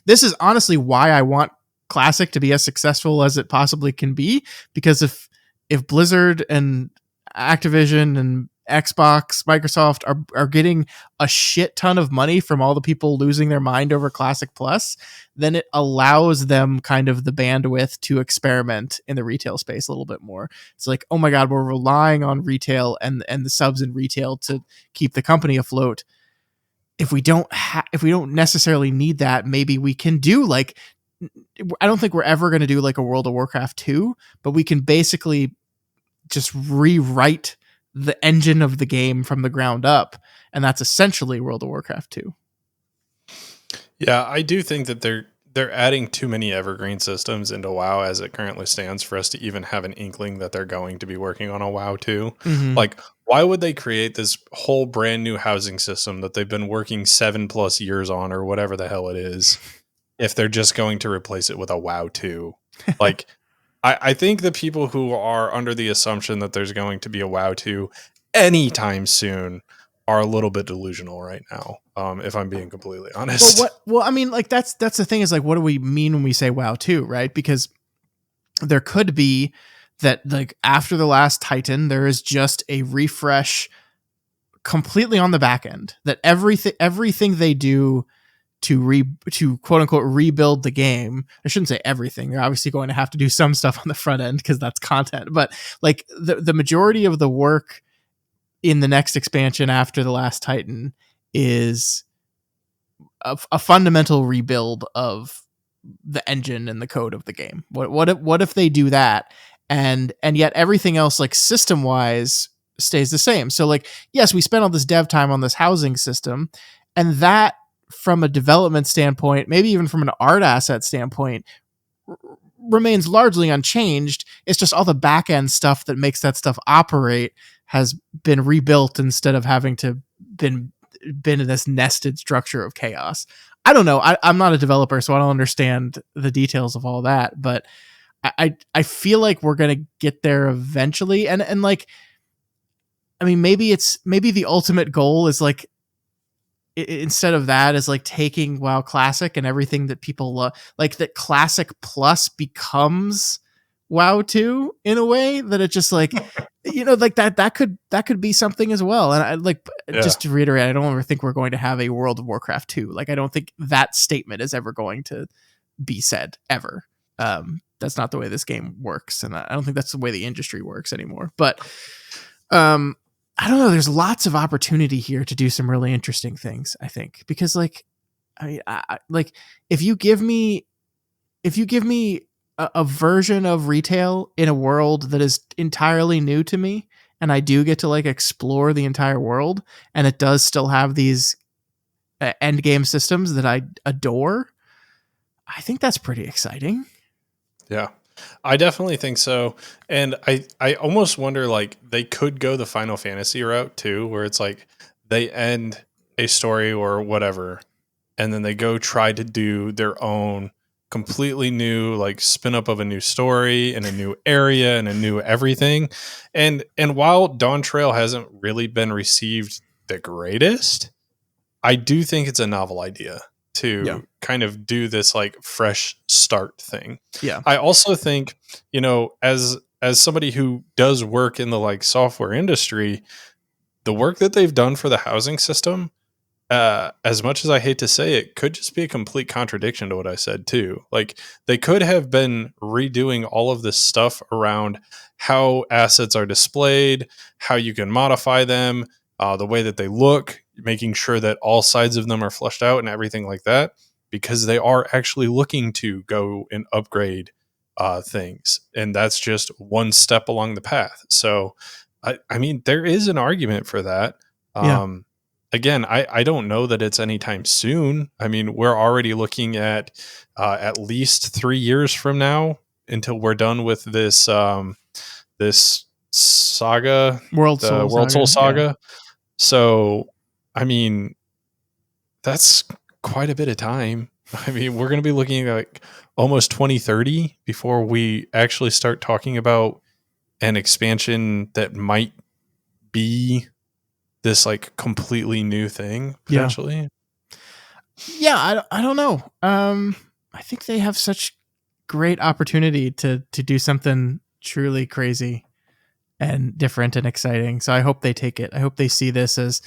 this is honestly why I want Classic to be as successful as it possibly can be, because if Blizzard and Activision and Xbox, Microsoft are getting a shit ton of money from all the people losing their mind over Classic Plus, then it allows them kind of the bandwidth to experiment in the retail space a little bit more. It's like, oh my God, we're relying on retail and the subs in retail to keep the company afloat. If we don't necessarily need that, maybe we can do, like, I don't think we're ever going to do like a World of Warcraft 2, but we can basically just rewrite the engine of the game from the ground up. And that's essentially World of Warcraft 2. Yeah, I do think that they're adding too many evergreen systems into WoW as it currently stands for us to even have an inkling that they're going to be working on a WoW 2. Mm-hmm. Like, why would they create this whole brand new housing system that they've been working 7+ years on, or whatever the hell it is, if they're just going to replace it with a WoW 2? Like, I think the people who are under the assumption that there's going to be a WoW 2 anytime soon are a little bit delusional right now, if I'm being completely honest. Well, I mean, like, that's the thing, is like, what do we mean when we say WoW 2, right? Because there could be that, like, after the last Titan, there is just a refresh completely on the back end, that everything they do to quote unquote rebuild the game. I shouldn't say everything. They're obviously going to have to do some stuff on the front end because that's content, but, like, the majority of the work in the next expansion after the last Titan is a fundamental rebuild of the engine and the code of the game. What if they do that, and yet everything else, like system wise, stays the same? So like, yes, we spent all this dev time on this housing system, and that from a development standpoint, maybe even from an art asset standpoint, remains largely unchanged. It's just all the back end stuff that makes that stuff operate has been rebuilt instead of having to been in this nested structure of chaos. I don't know. I'm not a developer, so I don't understand the details of all that. But I feel like we're gonna get there eventually. And like, I mean, maybe the ultimate goal is like, instead of that, is like taking WoW Classic and everything that people love, like that Classic Plus becomes WoW 2 in a way that it just like, like that could be something as well. And I like, just to reiterate, I don't ever think we're going to have a World of Warcraft 2. Like, I don't think that statement is ever going to be said ever. That's not the way this game works, and I don't think that's the way the industry works anymore. But I don't know. There's lots of opportunity here to do some really interesting things, I think, because like, I mean, like if you give me a version of retail in a world that is entirely new to me, and I do get to like explore the entire world, and it does still have these end game systems that I adore, I think that's pretty exciting. Yeah, I definitely think so. And I almost wonder, like, they could go the Final Fantasy route too, where it's like they end a story or whatever, and then they go try to do their own completely new, like, spin up of a new story and a new area and a new everything. And while Dawn Trail hasn't really been received the greatest, I do think it's a novel idea to kind of do this like fresh start thing. Yeah. I also think, as somebody who does work in the like software industry, the work that they've done for the housing system, as much as I hate to say it, could just be a complete contradiction to what I said too. Like, they could have been redoing all of this stuff around how assets are displayed, how you can modify them, the way that they look, making sure that all sides of them are flushed out and everything like that, because they are actually looking to go and upgrade things. And that's just one step along the path. So, I mean, there is an argument for that. Again, I don't know that it's anytime soon. I mean, we're already looking at least 3 years from now until we're done with this this saga, World the Soul World Soul Saga. Saga. So, I mean, that's quite a bit of time. I mean, we're going to be looking at like almost 2030 before we actually start talking about an expansion that might be this like completely new thing potentially. I don't know. I think they have such great opportunity to do something truly crazy and different and exciting. So I hope they take it. I hope they see this as,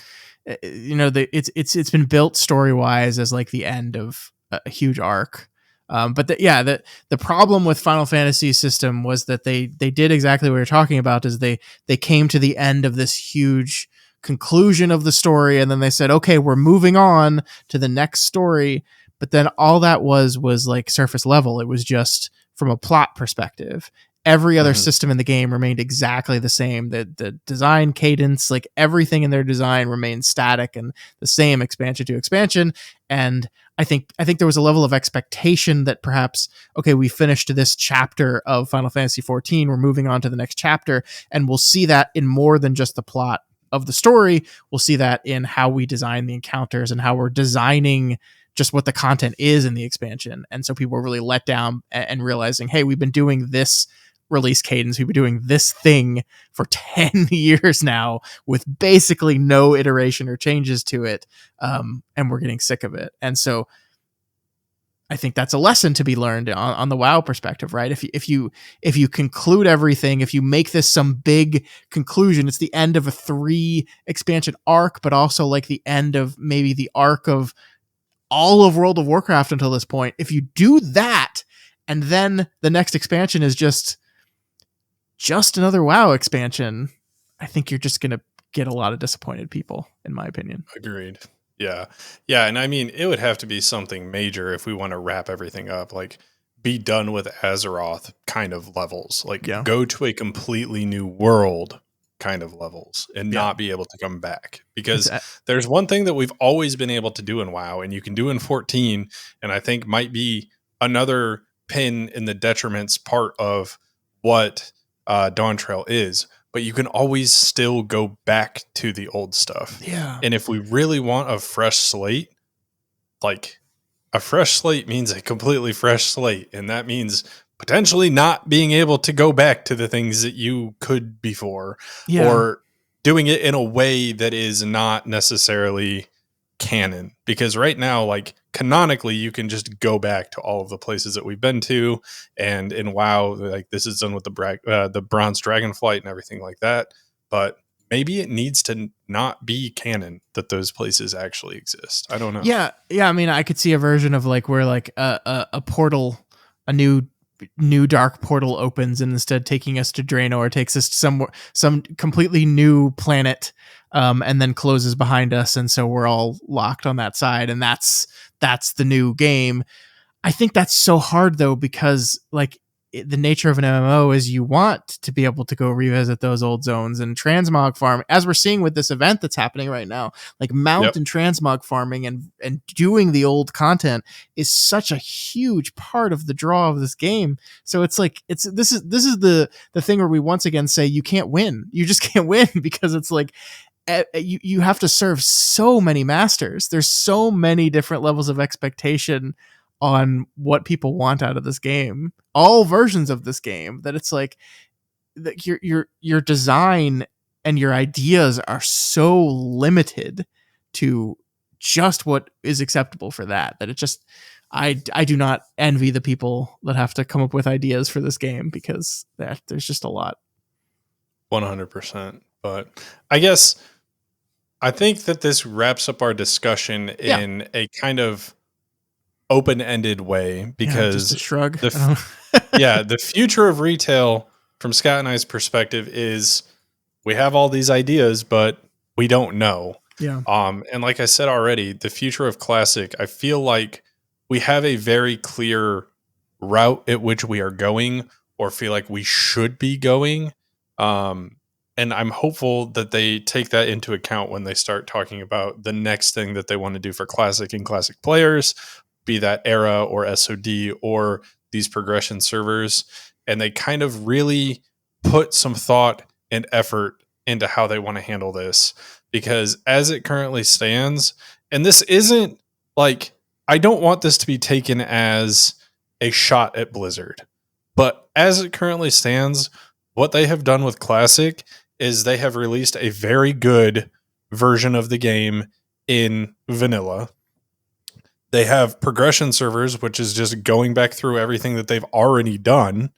it's been built story wise as like the end of a huge arc. But the problem with Final Fantasy's system was that they did exactly what you're talking about. Is they came to the end of this huge conclusion of the story, and then they said, okay, we're moving on to the next story. But then all that was like surface level. It was just from a plot perspective. Every other system in the game remained exactly the same. The design cadence, like everything in their design remained static and the same expansion to expansion. And I think there was a level of expectation that perhaps, okay, we finished this chapter of Final Fantasy 14. We're moving on to the next chapter, and we'll see that in more than just the plot of the story. We'll see that in how we design the encounters and how we're designing just what the content is in the expansion. And so people were really let down and realizing, hey, we've been doing this release cadence, we've been doing this thing for 10 years now with basically no iteration or changes to it, and we're getting sick of it. And so I think that's a lesson to be learned on the WoW perspective, right? If you conclude everything, if you make this some big conclusion, it's the end of a 3 expansion arc, but also like the end of maybe the arc of all of World of Warcraft until this point. If you do that, and then the next expansion is just another WoW expansion, I think you're just going to get a lot of disappointed people, in my opinion. Agreed. Yeah. Yeah. And I mean, it would have to be something major if we want to wrap everything up. Like, be done with Azeroth kind of levels. Like, Yeah. go to a completely new world kind of levels and Yeah. not be able to come back. It's Because there's one thing that we've always been able to do in WoW, and you can do in 14, and I think might be another pin in the detriments part of what Dawn Trail is. But you can always still go back to the old stuff. yeah. And if we really want a fresh slate, like, a fresh slate means a completely fresh slate. And that means potentially not being able to go back to the things that you could before, Yeah. or doing it in a way that is not necessarily canon. Because right now, like, canonically, you can just go back to all of the places that we've been to. And in WoW, like, this is done with the Bronze Dragonflight and everything like that. But maybe it needs to not be canon that those places actually exist. I don't know. Yeah, yeah. I mean, I could see a version of like where like a portal, a new dark portal opens, and instead taking us to Draenor, takes us to some completely new planet, and then closes behind us, and so we're all locked on that side, and that's the new game. I think that's so hard though, because like the nature of an MMO is you want to be able to go revisit those old zones, and transmog farm, as we're seeing with this event that's happening right now, like mount Yep. and transmog farming and doing the old content is such a huge part of the draw of this game. So it's like this is the thing where we once again say you can't win. You just can't win because it's like you have to serve so many masters. There's so many different levels of expectation on what people want out of this game, all versions of this game, that it's like that your design and your ideas are so limited to just what is acceptable for that it just I do not envy the people that have to come up with ideas for this game, because there's just a lot. 100%. But I guess I think that this wraps up our discussion Yeah. in a kind of open-ended way, Yeah, just because a shrug. the yeah, the future of retail from Scott and I's perspective is we have all these ideas, but we don't know. Yeah. And like I said already, the future of Classic, I feel like we have a very clear route at which we are going, or feel like we should be going. And I'm hopeful that they take that into account when they start talking about the next thing that they want to do for Classic and Classic players, be that era or SOD or these progression servers. And they kind of really put some thought and effort into how they want to handle this. Because as it currently stands, and this isn't like, I don't want this to be taken as a shot at Blizzard, but as it currently stands, what they have done with Classic is they have released a very good version of the game in vanilla. They have progression servers, which is just going back through everything that they've already done.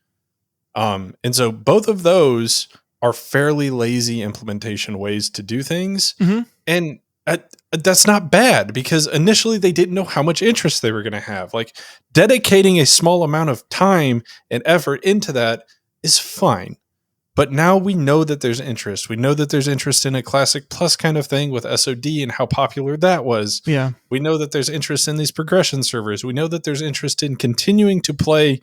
And so both of those are fairly lazy implementation ways to do things. Mhm. And that's not bad, because initially they didn't know how much interest they were going to have. Like, dedicating a small amount of time and effort into that is fine. But now we know that there's interest. We know that there's interest in a Classic Plus kind of thing with SOD and how popular that was. Yeah. We know that there's interest in these progression servers. We know that there's interest in continuing to play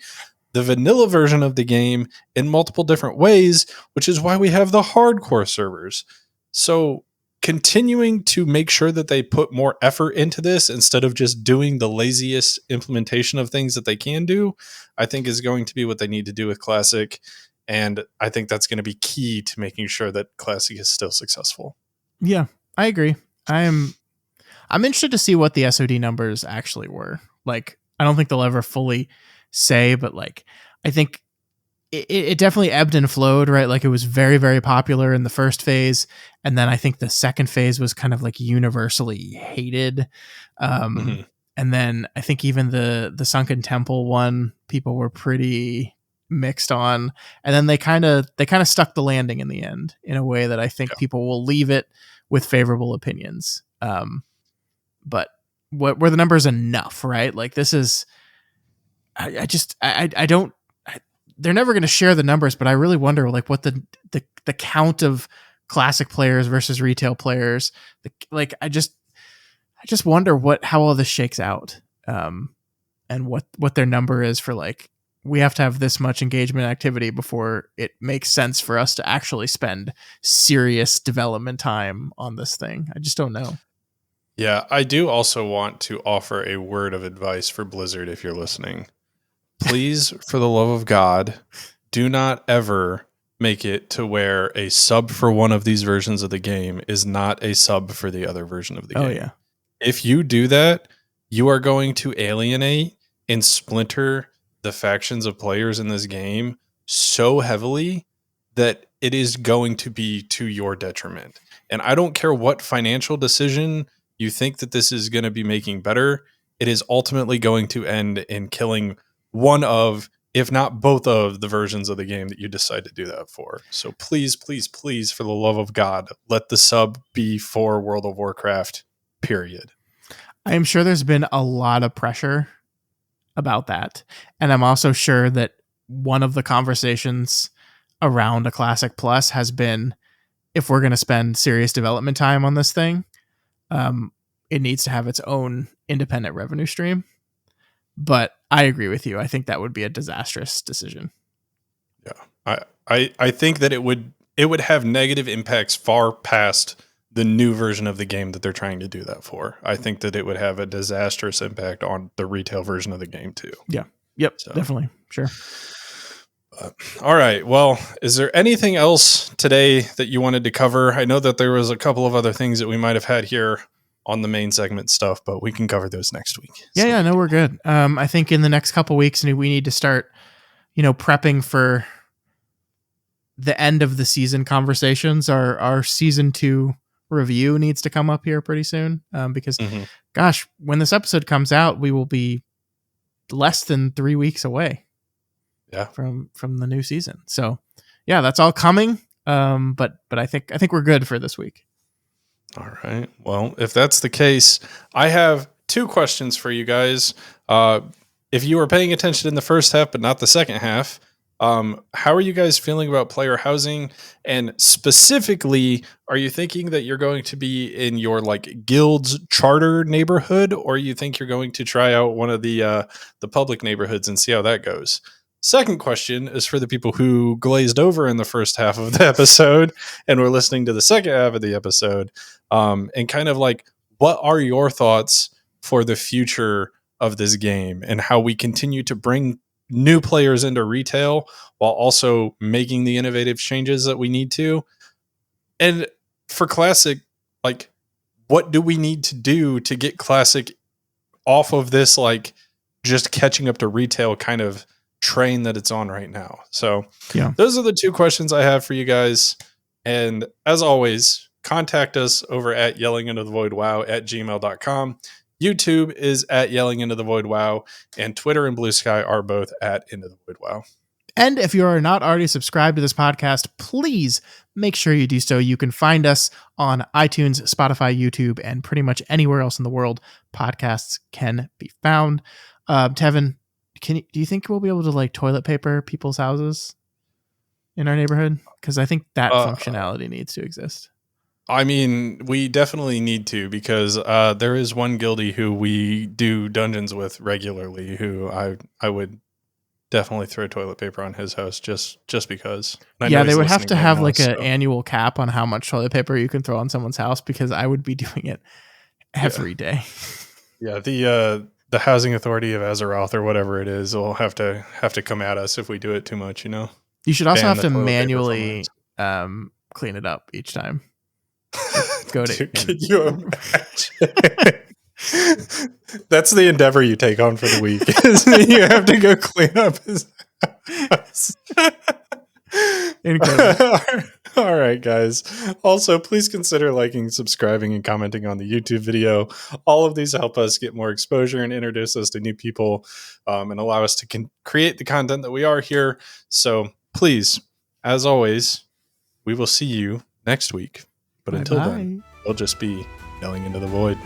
the vanilla version of the game in multiple different ways, which is why we have the hardcore servers. So continuing to make sure that they put more effort into this instead of just doing the laziest implementation of things that they can do, I think is going to be what they need to do with Classic. And I think that's going to be key to making sure that Classic is still successful. Yeah, I agree. I'm interested to see what the SOD numbers actually were. Like, I don't think they'll ever fully say, but like, I think it definitely ebbed and flowed, right? Like, it was very, very popular in the first phase, and then I think the second phase was kind of like universally hated. Mm-hmm. And then I think even the Sunken Temple one, people were pretty mixed on, and then they kind of stuck the landing in the end in a way that I think people will leave it with favorable opinions. But were the numbers enough, right? Like, this is, I don't, they're never going to share the numbers, but I really wonder like what the count of Classic players versus retail players, like, I just wonder how all this shakes out, and what their number is for like. We have to have this much engagement activity before it makes sense for us to actually spend serious development time on this thing. I just don't know. Yeah, I do also want to offer a word of advice for Blizzard if you're listening. Please, for the love of God, do not ever make it to where a sub for one of these versions of the game is not a sub for the other version of the game. Oh, yeah. If you do that, you are going to alienate and splinter the factions of players in this game so heavily that it is going to be to your detriment. And I don't care what financial decision you think that this is going to be making better, it is ultimately going to end in killing one of, if not both of, the versions of the game that you decide to do that for. So please, please, please, for the love of God, let the sub be for World of Warcraft, period. I am sure there's been a lot of pressure about that. And I'm also sure that one of the conversations around a Classic Plus has been, if we're going to spend serious development time on this thing, it needs to have its own independent revenue stream. But I agree with you. I think that would be a disastrous decision. Yeah. I think that it would have negative impacts far past the new version of the game that they're trying to do that for. I think that it would have a disastrous impact on the retail version of the game too. Yeah. Yep. So. Definitely. Sure. All right. Well, is there anything else today that you wanted to cover? I know that there was a couple of other things that we might have had here on the main segment stuff, but we can cover those next week. Yeah. No, we're good. I think in the next couple weeks, we need to start, prepping for the end of the season conversations. Our season 2 review needs to come up here pretty soon, because gosh, when this episode comes out, we will be less than 3 weeks away from the new season. So yeah, that's all coming. But I think we're good for this week. All right. Well, if that's the case, I have 2 questions for you guys. If you were paying attention in the first half, but not the second half, how are you guys feeling about player housing? And specifically, are you thinking that you're going to be in your like guild's charter neighborhood, or you think you're going to try out one of the public neighborhoods and see how that goes? Second question is for the people who glazed over in the first half of the episode and were listening to the second half of the episode, and kind of like, what are your thoughts for the future of this game and how we continue to bring new players into retail while also making the innovative changes that we need to? And for Classic, like, what do we need to do to get Classic off of this, like, just catching up to retail kind of train that it's on right now? So yeah, those are the 2 questions I have for you guys. And as always, contact us over at yellingintothevoidwow@gmail.com. YouTube is at Yelling Into the Void Wow, and Twitter and Blue Sky are both at Into the Void Wow. And if you are not already subscribed to this podcast, please make sure you do so. You can find us on iTunes, Spotify, YouTube, and pretty much anywhere else in the world podcasts can be found. Tevin, do you think we'll be able to like toilet paper people's houses in our neighborhood? Because I think that functionality needs to exist. I mean, we definitely need to, because there is one guildie who we do dungeons with regularly who I would definitely throw toilet paper on his house just because. Yeah, they would have to have like an annual cap on how much toilet paper you can throw on someone's house, because I would be doing it every day. Yeah, the housing authority of Azeroth or whatever it is will have to come at us if we do it too much, You should also have to manually clean it up each time. Go to. Dude, can you imagine? That's the endeavor you take on for the week. You have to go clean up his house. Incredible. All right, guys. Also, please consider liking, subscribing, and commenting on the YouTube video. All of these help us get more exposure and introduce us to new people, and allow us to create the content that we are here. So please, as always, we will see you next week. But until then, we'll just be yelling into the void.